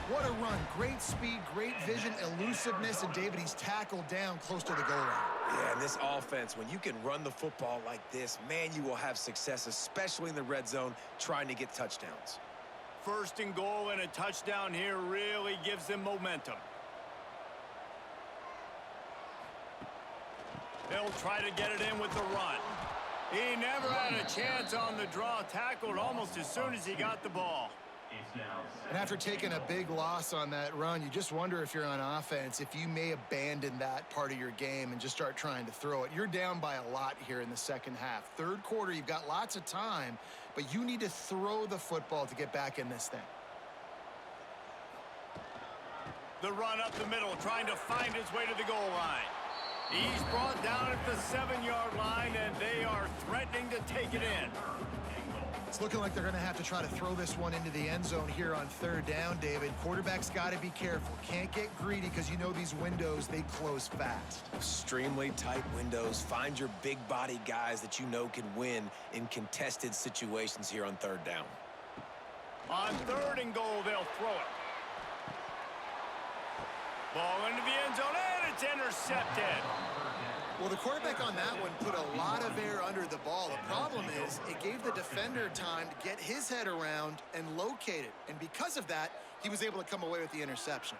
C: What a run. Great speed, great vision, elusiveness, and David, he's tackled down close to the goal line.
B: Yeah, and this offense, when you can run the football like this, man, you will have success, especially in the red zone, trying to get touchdowns.
A: 1st and goal and a touchdown here really gives them momentum. They'll try to get it in with the run. He never had a chance on the draw, tackled almost as soon as he got the ball.
C: And after taking a big loss on that run, you just wonder if you're on offense, if you may abandon that part of your game and just start trying to throw it. You're down by a lot here in the 2nd half. 3rd quarter, you've got lots of time, but you need to throw the football to get back in this thing.
A: The run up the middle, trying to find his way to the goal line. He's brought down at the 7-yard line, and they are threatening to take it in.
C: It's looking like they're going to have to try to throw this one into the end zone here on 3rd down, David. Quarterback's got to be careful. Can't get greedy because you know these windows, they close fast.
B: Extremely tight windows. Find your big body guys that you know can win in contested situations here on 3rd down.
A: On 3rd and goal, they'll throw it. Ball into the end zone, and it's intercepted.
C: Well, the quarterback on that one put a lot of air under the ball. The problem is it gave the defender time to get his head around and locate it. And because of that, he was able to come away with the interception.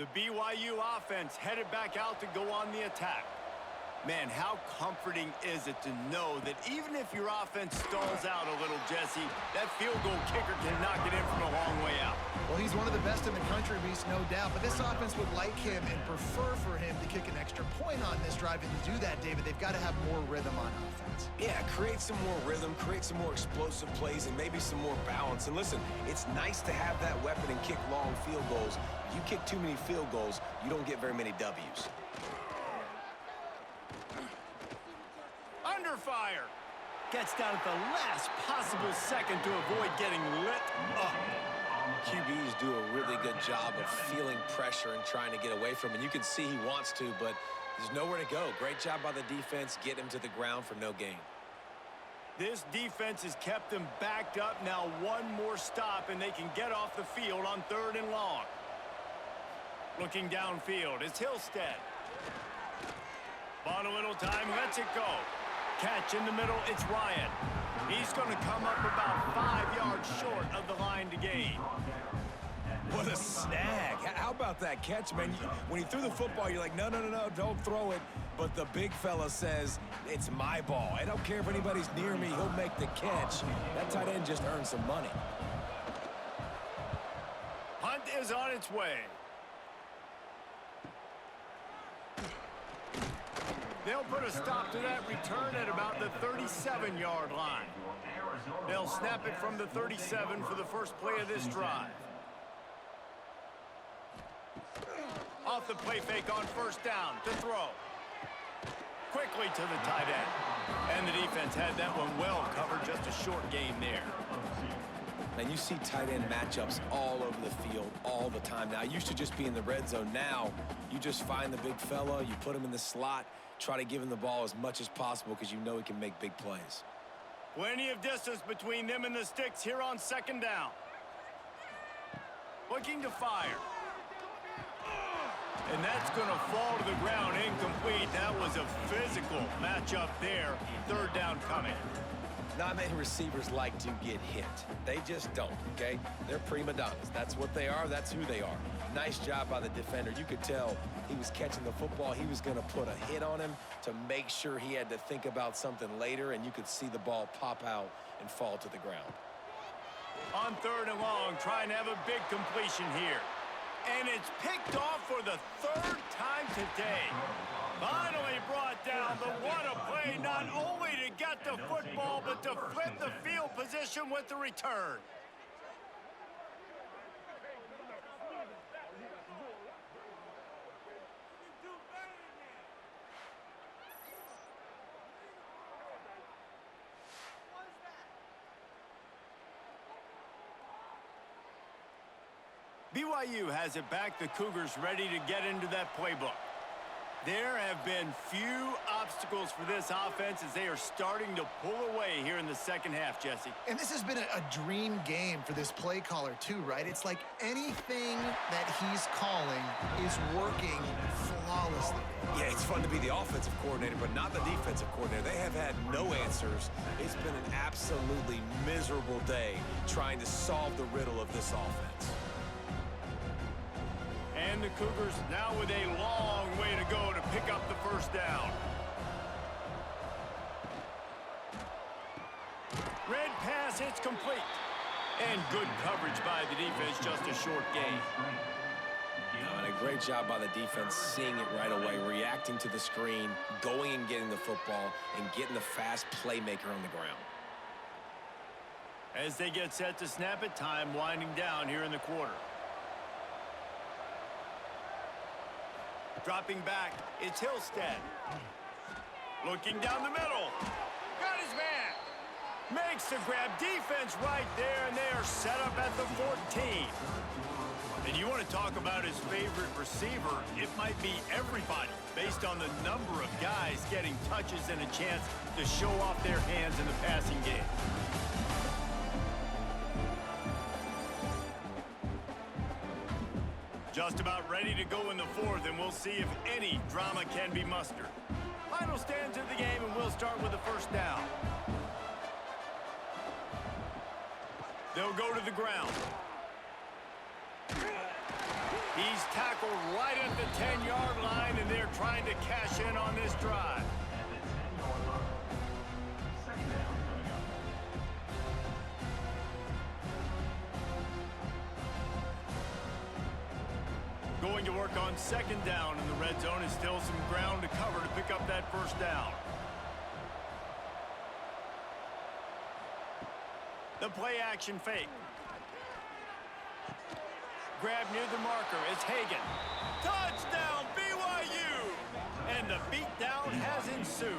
A: The BYU offense headed back out to go on the attack. Man, how comforting is it to know that even if your offense stalls out a little, Jesse, that field goal kicker can knock it in from a long way out.
C: Well, he's one of the best in the country, Reese, no doubt. But this offense would like him and prefer for him to kick an extra point on this drive. And to do that, David, they've got to have more rhythm on offense.
B: Yeah, create some more rhythm, create some more explosive plays, and maybe some more balance. And listen, it's nice to have that weapon and kick long field goals. If you kick too many field goals, you don't get very many W's.
A: Under fire. Gets down at the last possible second to avoid getting lit up.
B: QBs do a really good job of feeling pressure and trying to get away from it. And you can see he wants to, but there's nowhere to go. Great job by the defense, get him to the ground for no gain.
A: This defense has kept them backed up. Now one more stop, and they can get off the field on 3rd and long. Looking downfield, it's Hillstead. Bought a little time, lets it go. Catch in the middle, it's Ryan. He's going to come up about 5 yards short of the line to gain.
B: What a snag. How about that catch, man? When he threw the football, you're like, no, don't throw it. But the big fella says, it's my ball. I don't care if anybody's near me, he'll make the catch. That tight end just earned some money.
A: Hunt is on its way. They'll put a stop to that return at about the 37-yard line. They'll snap it from the 37 for the first play of this drive. Off the play fake on 1st down to throw. Quickly to the tight end. And the defense had that one well covered, just a short gain there.
B: And you see tight end matchups all over the field all the time. Now, it used to just be in the red zone. Now, you just find the big fella, you put him in the slot, try to give him the ball as much as possible because you know he can make big plays.
A: Plenty of distance between them and the sticks here on 2nd down. Looking to fire. And that's going to fall to the ground incomplete. That was a physical matchup there. 3rd down coming.
B: Not many receivers like to get hit. They just don't, okay? They're prima donnas. That's what they are. That's who they are. Nice job by the defender. You could tell he was catching the football. He was going to put a hit on him to make sure he had to think about something later, and you could see the ball pop out and fall to the ground.
A: On 3rd and long, trying to have a big completion here. And it's picked off for the 3rd time today. Finally brought down, but what a play, not only to get the football, but to flip the field position with the return. BYU has it back. The Cougars ready to get into that playbook. There have been few obstacles for this offense as they are starting to pull away here in the 2nd half, Jesse.
C: And this has been a dream game for this play caller too, right? It's like anything that he's calling is working flawlessly.
B: Yeah, it's fun to be the offensive coordinator, but not the defensive coordinator. They have had no answers. It's been an absolutely miserable day trying to solve the riddle of this offense.
A: And the Cougars now with a long way to go to pick up the 1st down. Red pass, it's complete. And good coverage by the defense, just a short gain.
B: And a great job by the defense seeing it right away, reacting to the screen, going and getting the football, and getting the fast playmaker on the ground.
A: As they get set to snap it, time winding down here in the quarter. Dropping back, it's Hillstead. Looking down the middle. Got his man. Makes the grab. Defense right there, and they are set up at the 14. And you want to talk about his favorite receiver, it might be everybody, based on the number of guys getting touches and a chance to show off their hands in the passing game. Just about ready to go in the 4th, and we'll see if any drama can be mustered. Final stands of the game, and we'll start with the 1st down. They'll go to the ground. He's tackled right at the 10-yard line, and they're trying to cash in on this drive. Going to work on second down in the red zone. Is still some ground to cover to pick up that first down. The play action fake. Grab near the marker. It's Hagan. Touchdown, BYU! And the beatdown has ensued.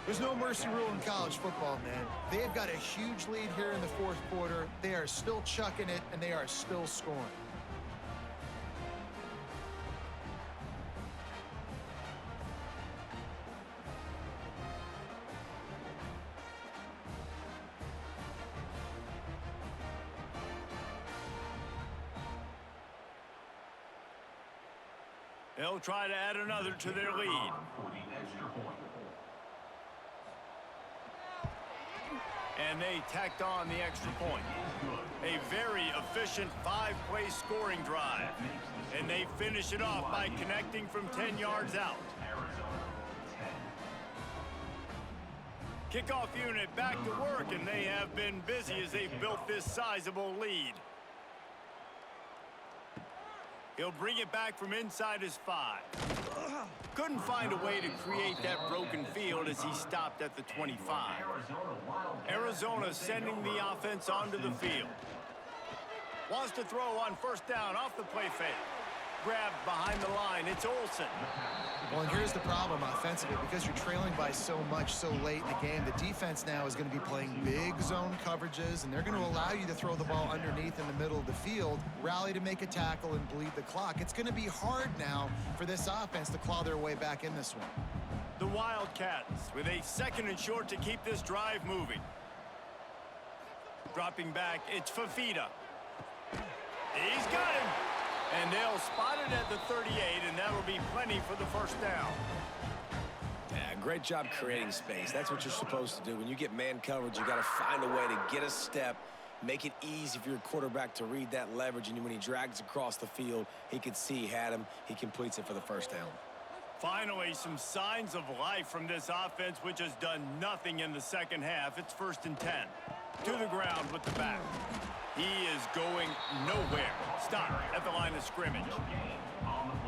C: There's no mercy rule in college football, man. They have got a huge lead here in the fourth quarter. They are still chucking it, and they are still scoring.
A: They'll try to add another to their lead. And they tacked on the extra point. A very efficient 5-play scoring drive. And they finish it off by connecting from 10 yards out. Kickoff unit back to work, and they have been busy as they've built this sizable lead. He'll bring it back from inside his 5. Couldn't find a way to create that broken field as he stopped at the 25. Arizona sending the offense onto the field. Wants to throw on first down off the play fake. Grabbed behind the line. It's Olsen.
C: Well, and here's the problem offensively. Because you're trailing by so much so late in the game, the defense now is going to be playing big zone coverages, and they're going to allow you to throw the ball underneath in the middle of the field, rally to make a tackle, and bleed the clock. It's going to be hard now for this offense to claw their way back in this one.
A: The Wildcats with a 2nd and short to keep this drive moving. Dropping back, it's Fafita. He's got him. And they'll spot it at the 38, and that'll be plenty for the first down.
B: Yeah, great job creating space. That's what you're supposed to do. When you get man coverage, you got to find a way to get a step, make it easy for your quarterback to read that leverage, and when he drags across the field, he could see he had him. He completes it for the first down.
A: Finally, some signs of life from this offense, which has done nothing in the second half. It's 1st and 10. To the ground with the back. He is going nowhere. Stop at the line of scrimmage.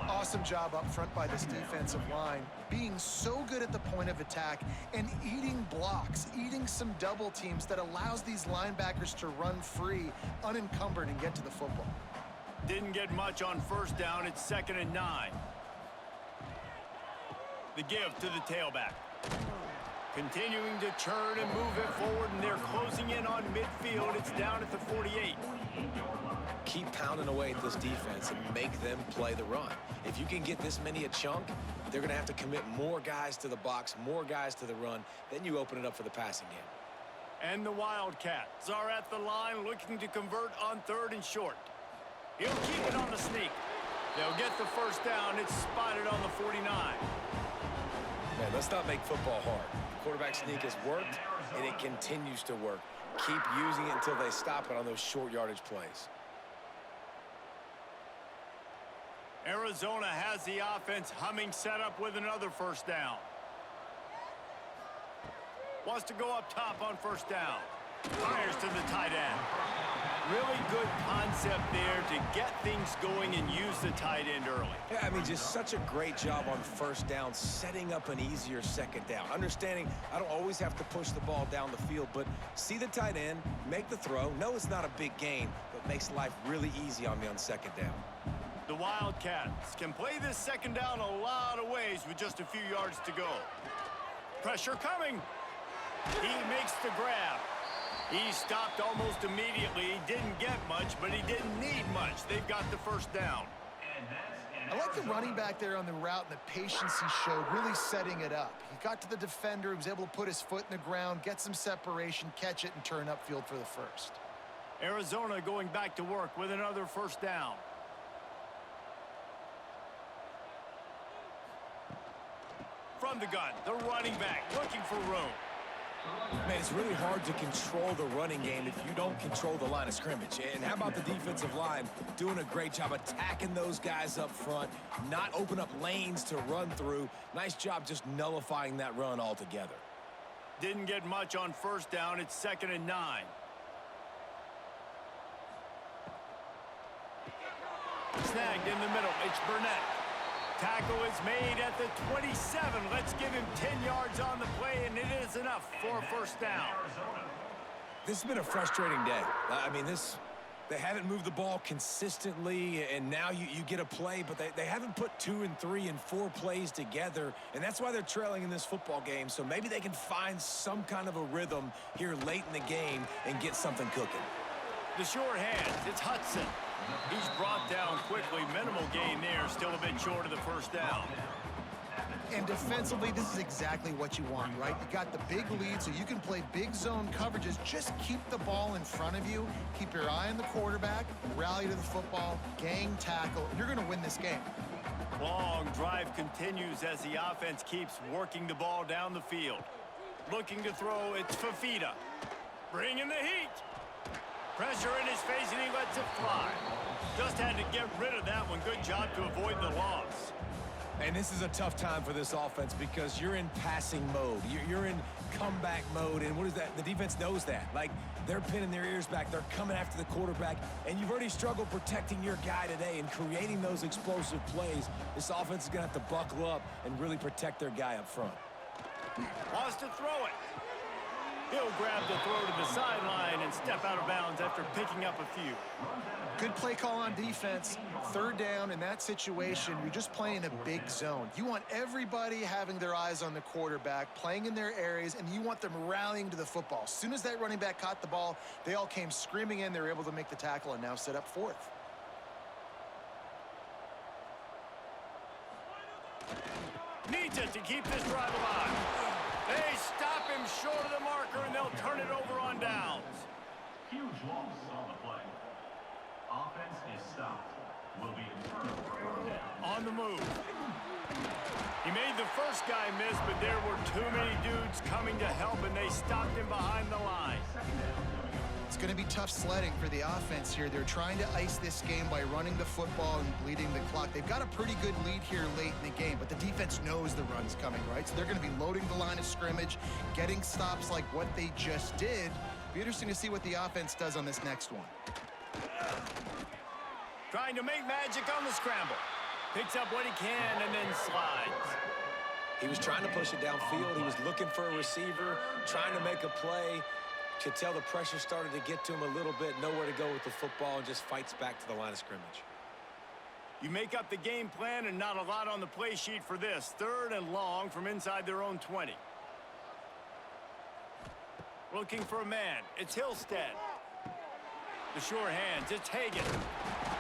C: Awesome job up front by this defensive line, being so good at the point of attack and eating blocks, eating some double teams that allows these linebackers to run free, unencumbered, and get to the football.
A: Didn't get much on first down. It's 2nd and 9. The give to the tailback. Continuing to churn and move it forward, and they're closing in on midfield. It's down at the 48.
B: Keep pounding away at this defense and make them play the run. If you can get this many a chunk, they're going to have to commit more guys to the box, more guys to the run. Then you open it up for the passing game.
A: And the Wildcats are at the line looking to convert on 3rd and short. He'll keep it on the sneak. They'll get the first down. It's spotted on the 49.
B: Man, let's not make football hard. Quarterback sneak has worked, and it continues to work. Keep using it until they stop it on those short yardage plays.
A: Arizona has the offense humming, set up with another first down. Wants to go up top on first down. Fires to the tight end. Really good concept there to get things going and use the tight end early.
B: Yeah, I mean, just such a great job on first down, setting up an easier second down. Understanding I don't always have to push the ball down the field, but see the tight end, make the throw. No, it's not a big gain, but makes life really easy on me on second down.
A: The Wildcats can play this second down a lot of ways with just a few yards to go. Pressure coming. He makes the grab. He stopped almost immediately. He didn't get much, but he didn't need much. They've got the first down.
C: I like the running back there on the route and the patience he showed, really setting it up. He got to the defender, he was able to put his foot in the ground, get some separation, catch it, and turn upfield for the first.
A: Arizona going back to work with another first down. From the gun, the running back looking for room.
B: Man, it's really hard to control the running game if you don't control the line of scrimmage. And how about the defensive line doing a great job attacking those guys up front, not open up lanes to run through. Nice job just nullifying that run altogether.
A: Didn't get much on first down. It's 2nd and 9. Snagged in the middle. It's Burnett. Tackle is made at the 27. Let's give him 10 yards on the play, and it is enough for a first down.
B: This has been a frustrating day. I mean, they haven't moved the ball consistently, and now you get a play, but they haven't put 2 and 3 and 4 plays together, and that's why they're trailing in this football game. So maybe they can find some kind of a rhythm here late in the game and get something cooking.
A: The short hands. It's Hudson. He's brought down quickly. Minimal gain there. Still a bit short of the first down.
C: And defensively, this is exactly what you want, right? You got the big lead, so you can play big zone coverages. Just keep the ball in front of you. Keep your eye on the quarterback. Rally to the football. Gang tackle. You're going to win this game.
A: Long drive continues as the offense keeps working the ball down the field. Looking to throw. It's Fafita. Bringing the heat. Pressure in his face, and he lets it fly. Just had to get rid of that one. Good job to avoid the loss.
B: And this is a tough time for this offense because you're in passing mode. You're in comeback mode, and what is that? The defense knows that. Like, they're pinning their ears back. They're coming after the quarterback, and you've already struggled protecting your guy today and creating those explosive plays. This offense is going to have to buckle up and really protect their guy up front.
A: Wants to throw it. He'll grab the throw to the sideline and step out of bounds after picking up a few.
C: Good play call on defense. 3rd down in that situation, you're just playing a big zone. You want everybody having their eyes on the quarterback, playing in their areas, and you want them rallying to the football. As soon as that running back caught the ball, they all came screaming in. They were able to make the tackle and now set up 4th.
A: Needs it to keep this drive alive. They stop him short of the marker, and they'll turn it over on downs.
D: Huge loss on the play. Offense is stopped. Will be in turnover down.
A: On the move. He made the first guy miss, but there were too many dudes coming to help, and they stopped him behind the line.
C: It's going to be tough sledding for the offense here. They're trying to ice this game by running the football and bleeding the clock. They've got a pretty good lead here late in the game, but the defense knows the run's coming, right? So they're going to be loading the line of scrimmage, getting stops like what they just did. Be interesting to see what the offense does on this next one.
A: Trying to make magic on the scramble. Picks up what he can and then slides.
B: He was trying to push it downfield. He was looking for a receiver, trying to make a play. Could tell the pressure started to get to him a little bit, nowhere to go with the football, and just fights back to the line of scrimmage.
A: You make up the game plan, and not a lot on the play sheet for this. 3rd and long from inside their own 20. Looking for a man. It's Hillstead. The short hands. It's Hagan.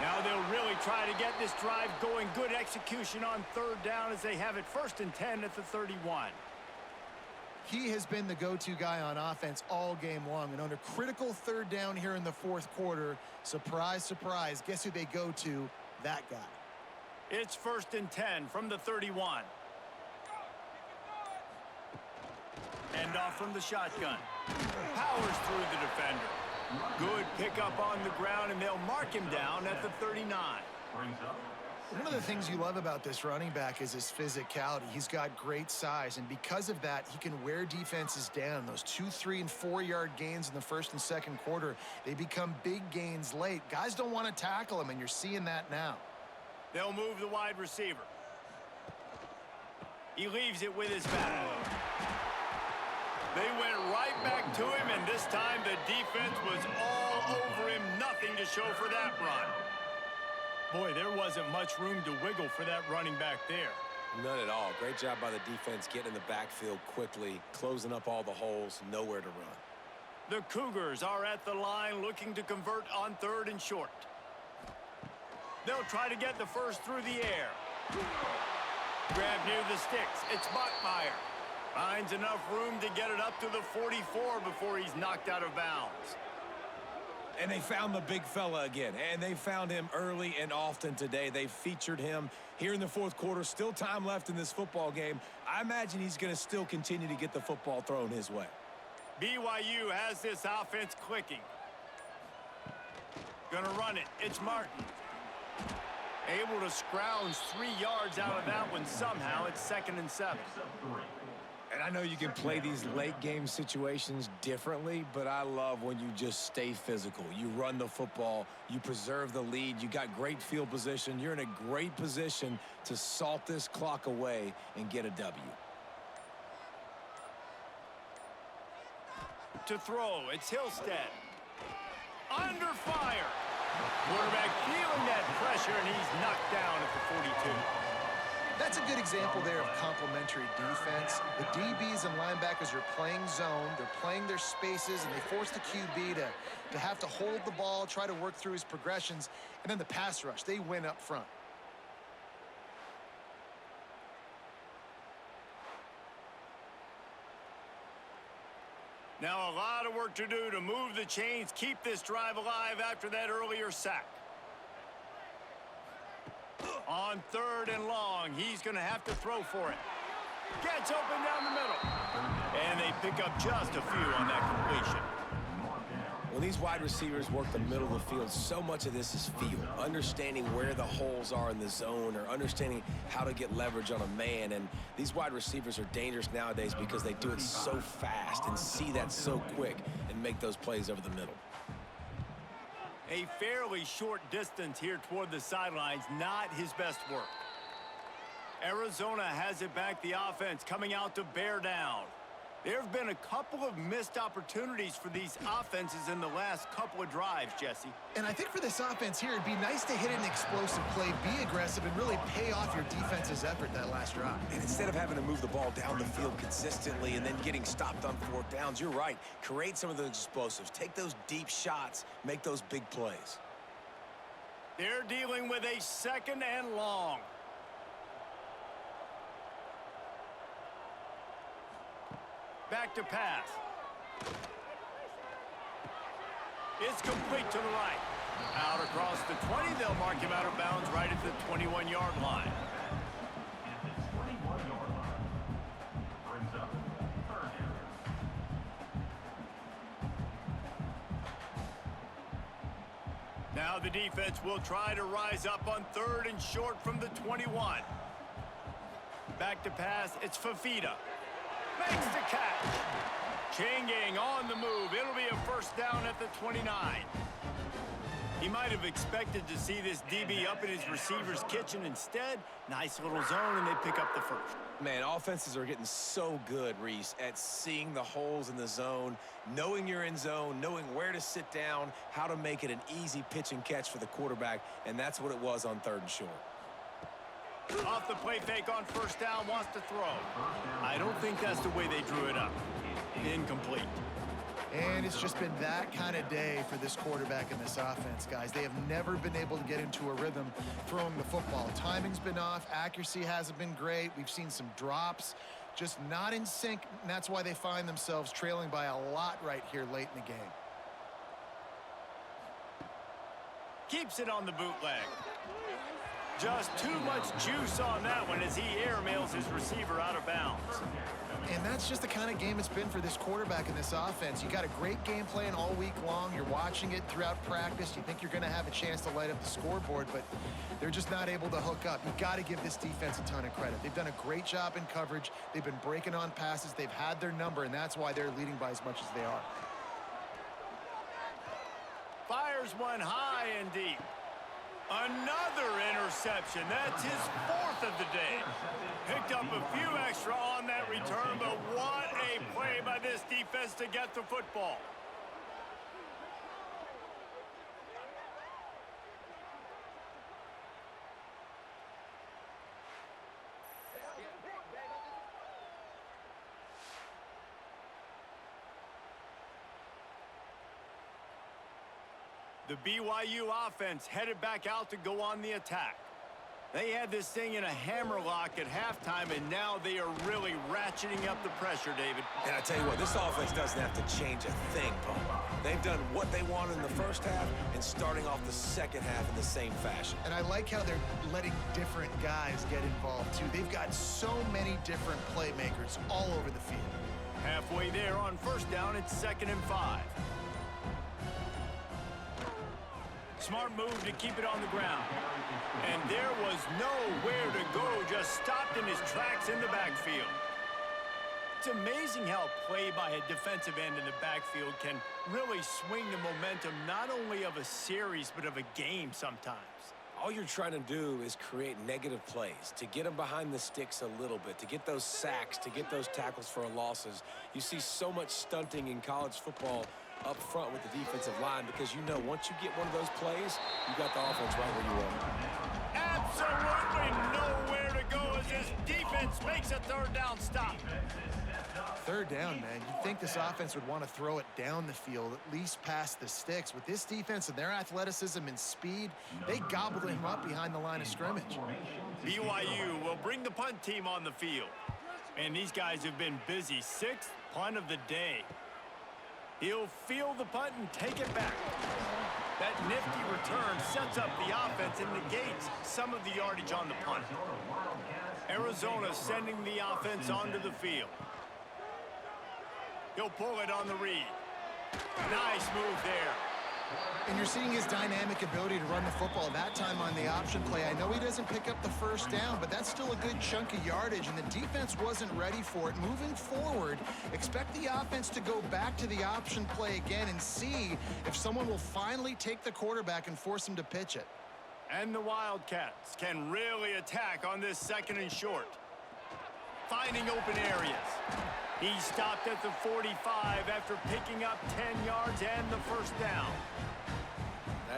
A: Now they'll really try to get this drive going. Good execution on 3rd down as they have it 1st and 10 at the 31.
C: He has been the go-to guy on offense all game long, and on a critical 3rd down here in the 4th quarter, surprise, surprise, guess who they go to? That guy.
A: It's 1st and 10 from the 31. End off from the shotgun. Powers through the defender. Good pickup on the ground, and they'll mark him down at the 39.
D: Brings up.
C: One of the things you love about this running back is his physicality. He's got great size, and because of that, he can wear defenses down. Those 2, 3, and 4-yard gains in the 1st and 2nd quarter, they become big gains late. Guys don't want to tackle him, and you're seeing that now.
A: They'll move the wide receiver. He leaves it with his back. They went right back to him, and this time the defense was all over him. Nothing to show for that run. Boy, there wasn't much room to wiggle for that running back there.
B: None at all. Great job by the defense getting in the backfield quickly, closing up all the holes, nowhere to run.
A: The Cougars are at the line looking to convert on 3rd and short. They'll try to get the first through the air. Grab near the sticks. It's Bachmeier. Finds enough room to get it up to the 44 before he's knocked out of bounds.
B: And they found the big fella again, and they found him early and often today. They featured him here in the 4th quarter. Still time left in this football game. I imagine he's going to still continue to get the football thrown his way.
A: BYU has this offense clicking. Gonna run it. It's Martin. Able to scrounge 3 yards out of that one somehow. It's 2nd and 7.
B: And I know you can play these late game situations differently, but I love when you just stay physical. You run the football, you preserve the lead, you got great field position. You're in a great position to salt this clock away and get a W.
A: To throw, it's Hillstead. Under fire. Quarterback feeling that pressure, and he's knocked down at the 42.
C: That's a good example there of complementary defense. The DBs and linebackers are playing zone. They're playing their spaces, and they force the QB to have to hold the ball, try to work through his progressions. And then the pass rush, they win up front.
A: Now a lot of work to do to move the chains, keep this drive alive after that earlier sack. On 3rd and long, he's going to have to throw for it. Gets open down the middle. And they pick up just a few on that completion.
B: When these wide receivers work the middle of the field, so much of this is feel. Understanding where the holes are in the zone or understanding how to get leverage on a man. And these wide receivers are dangerous nowadays because they do it so fast and see that so quick and make those plays over the middle.
A: A fairly short distance here toward the sidelines, not his best work. Arizona has it back, the offense coming out to bear down. There have been a couple of missed opportunities for these offenses in the last couple of drives, Jesse.
C: And I think for this offense here, it'd be nice to hit an explosive play, be aggressive, and really pay off your defense's effort that last drive.
B: And instead of having to move the ball down the field consistently and then getting stopped on 4th downs, you're right. Create some of those explosives. Take those deep shots. Make those big plays.
A: They're dealing with a 2nd and long. Back to pass. It's complete to the right. Out across the 20, they'll mark him out of bounds right at the 21-yard line.
D: At the 21-yard line. Brings up 3rd down.
A: Now the defense will try to rise up on 3rd and short from the 21. Back to pass, it's Fafita. Makes the catch. Chain gang on the move. It'll be a 1st down at the 29. He might have expected to see this DB up in his receiver's kitchen. Instead, nice little zone, and they pick up the 1st.
B: Man, offenses are getting so good, Reese, at seeing the holes in the zone, knowing you're in zone, knowing where to sit down, how to make it an easy pitch and catch for the quarterback, and that's what it was on 3rd and short.
A: Off the play fake on 1st down, wants to throw. I don't think that's the way they drew it up. Incomplete.
C: And it's just been that kind of day for this quarterback and this offense, guys. They have never been able to get into a rhythm throwing the football. Timing's been off. Accuracy hasn't been great. We've seen some drops, just not in sync, and that's why they find themselves trailing by a lot right here late in the game.
A: Keeps it on the bootleg. Just too much juice on that one as he airmails his receiver out of bounds.
C: And that's just the kind of game it's been for this quarterback and this offense. You got a great game plan all week long. You're watching it throughout practice. You think you're going to have a chance to light up the scoreboard, but they're just not able to hook up. You got to give this defense a ton of credit. They've done a great job in coverage. They've been breaking on passes. They've had their number, and that's why they're leading by as much as they are.
A: Fires one high and deep. Another interception. That's his 4th of the day. Picked up a few extra on that return, but what a play by this defense to get the football. The BYU offense headed back out to go on the attack. They had this thing in a hammerlock at halftime, and now they are really ratcheting up the pressure, David.
B: And I tell you what, this offense doesn't have to change a thing, Paul. They've done what they wanted in the 1st half and starting off the 2nd half in the same fashion.
C: And I like how they're letting different guys get involved, too. They've got so many different playmakers all over the field.
A: Halfway there on first down, it's 2nd and 5. Smart move to keep it on the ground. And there was nowhere to go, just stopped in his tracks in the backfield. It's amazing how play by a defensive end in the backfield can really swing the momentum not only of a series but of a game sometimes.
B: All you're trying to do is create negative plays, to get them behind the sticks a little bit, to get those sacks, to get those tackles for losses. You see so much stunting in college football up front with the defensive line because you know once you get one of those plays, you got the offense right where you want it.
A: Absolutely nowhere to go as this defense makes a 3rd down stop.
C: 3rd down, man. You'd think this offense would want to throw it down the field, at least past the sticks. With this defense and their athleticism and speed, they gobbled him up behind the line of scrimmage.
A: BYU will bring the punt team on the field. And these guys have been busy. 6th punt of the day. He'll field the punt and take it back. That nifty return sets up the offense and negates some of the yardage on the punt. Arizona sending the offense onto the field. He'll pull it on the read. Nice move there.
C: And you're seeing his dynamic ability to run the football. That time on the option play, I know he doesn't pick up the 1st down, but that's still a good chunk of yardage, and the defense wasn't ready for it. Moving forward, expect the offense to go back to the option play again and see if someone will finally take the quarterback and force him to pitch it.
A: And the Wildcats can really attack on this 2nd and short. Finding open areas. He stopped at the 45 after picking up 10 yards and the 1st down.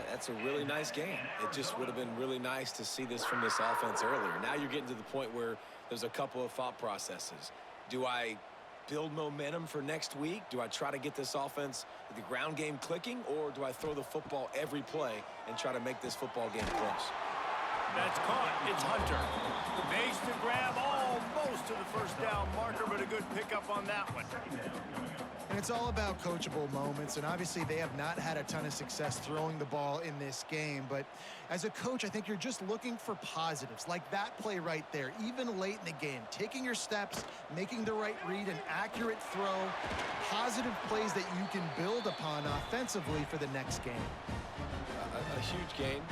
B: That's a really nice game. It just would have been really nice to see this from this offense earlier. Now you're getting to the point where there's a couple of thought processes. Do I build momentum for next week? Do I try to get this offense, the ground game clicking, or do I throw the football every play and try to make this football game close?
A: That's caught. It's Hunter. Makes the grab almost to the 1st down marker, but a good pickup on that one.
C: And it's all about coachable moments, and obviously they have not had a ton of success throwing the ball in this game. But as a coach, I think you're just looking for positives, like that play right there, even late in the game. Taking your steps, making the right read, an accurate throw, positive plays that you can build upon offensively for the next game.
B: A huge game.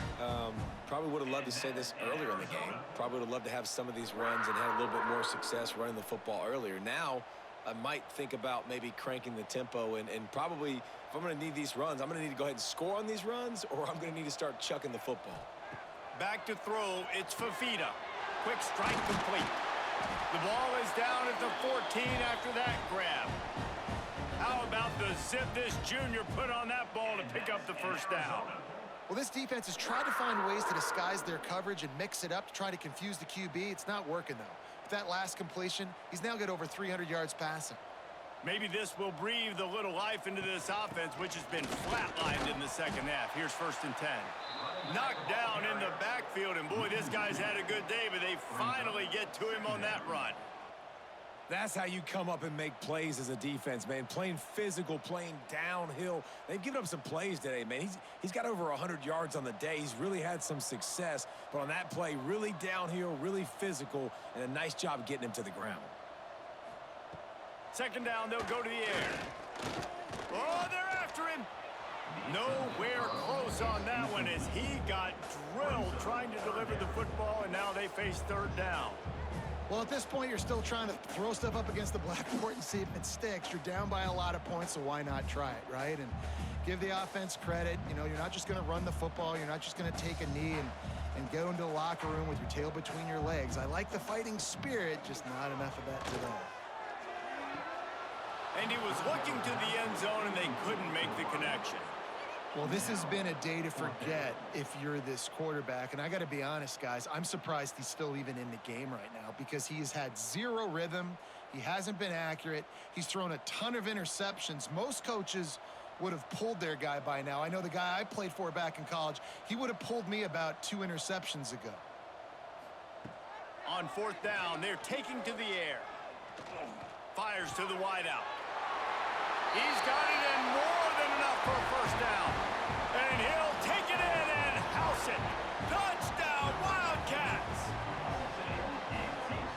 B: Probably would have loved to say this earlier in the game. Probably would have loved to have some of these runs and have a little bit more success running the football earlier. Now, I might think about maybe cranking the tempo and probably, if I'm going to need these runs, I'm going to need to go ahead and score on these runs, or I'm going to need to start chucking the football.
A: Back to throw, it's Fafita. Quick strike complete. The ball is down at the 14 after that grab. How about the zip this junior put on that ball to pick up the 1st down?
C: Well, this defense has tried to find ways to disguise their coverage and mix it up to try to confuse the QB. It's not working, though. With that last completion, he's now got over 300 yards passing.
A: Maybe this will breathe a little life into this offense, which has been flatlined in the 2nd half. Here's 1st and 10. Knocked down in the backfield, and boy, this guy's had a good day, but they finally get to him on that run.
B: That's how you come up and make plays as a defense, man. Playing physical, playing downhill. They've given up some plays today, man. He's got over 100 yards on the day. He's really had some success. But on that play, really downhill, really physical, and a nice job getting him to the ground.
A: 2nd down, they'll go to the air. Oh, they're after him. Nowhere close on that one as he got drilled trying to deliver the football, and now they face 3rd down.
C: Well, at this point, you're still trying to throw stuff up against the blackboard and see if it sticks. You're down by a lot of points, so why not try it, right? And give the offense credit. You know, you're not just going to run the football. You're not just going to take a knee and go into the locker room with your tail between your legs. I like the fighting spirit, just not enough of that today.
A: And he was looking to the end zone, and they couldn't make the connection.
C: Well, this has been a day to forget if you're this quarterback. And I got to be honest, guys, I'm surprised he's still even in the game right now because he has had zero rhythm. He hasn't been accurate. He's thrown a ton of interceptions. Most coaches would have pulled their guy by now. I know the guy I played for back in college, he would have pulled me about 2 interceptions ago.
A: On 4th down, they're taking to the air. Fires to the wideout. He's got it in more than enough for a 1st down. And he'll take it in and house it. Touchdown, Wildcats!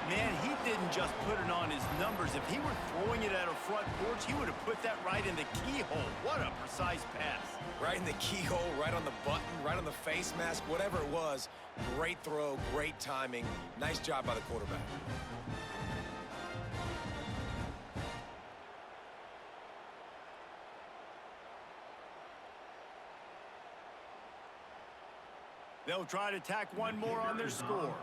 A: Man, he didn't just put it on his numbers. If he were throwing it at a front porch, he would have put that right in the keyhole. What a precise pass.
B: Right in the keyhole, right on the button, right on the face mask, whatever it was. Great throw, great timing. Nice job by the quarterback.
A: They'll try to tack one more on their score.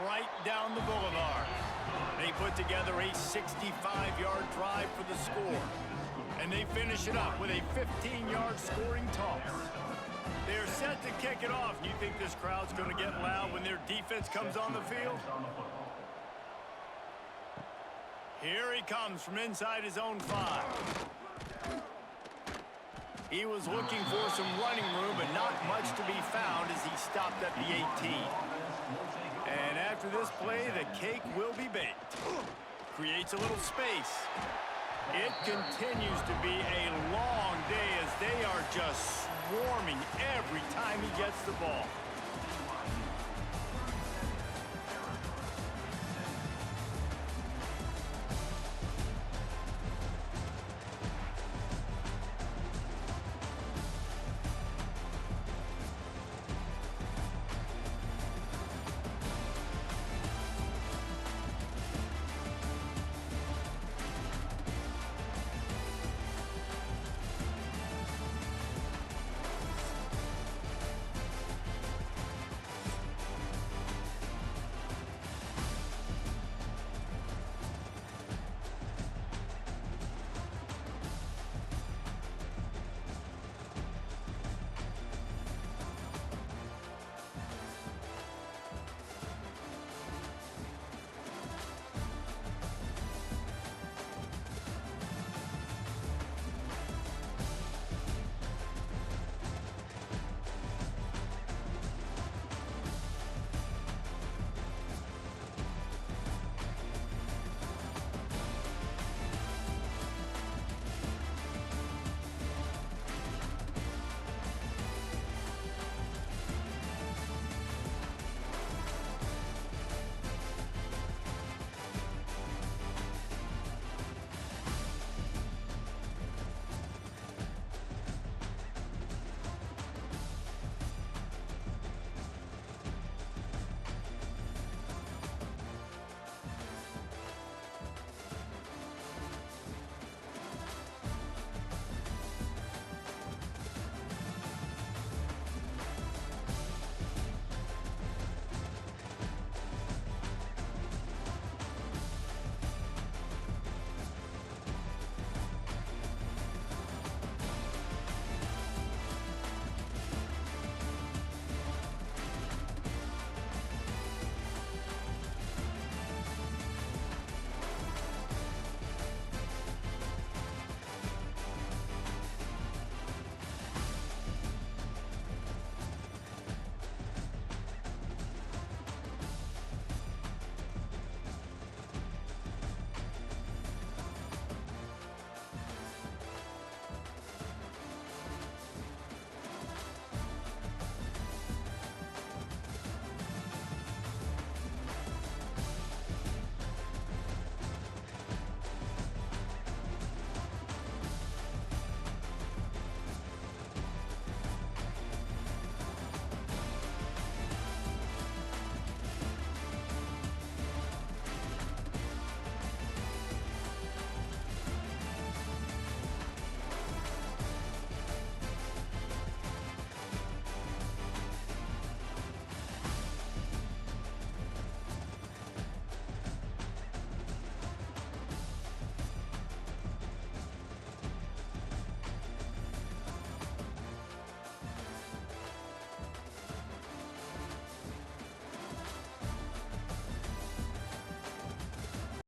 A: Right down the boulevard. They put together a 65-yard drive for the score. And they finish it up with a 15-yard scoring toss. They're set to kick it off. You think this crowd's going to get loud when their defense comes on the field? Here he comes from inside his own 5. He was looking for some running room, but not much to be found as he stopped at the 18. And after this play, the cake will be baked. Creates a little space. It continues to be a long day as they are just swarming every time he gets the ball.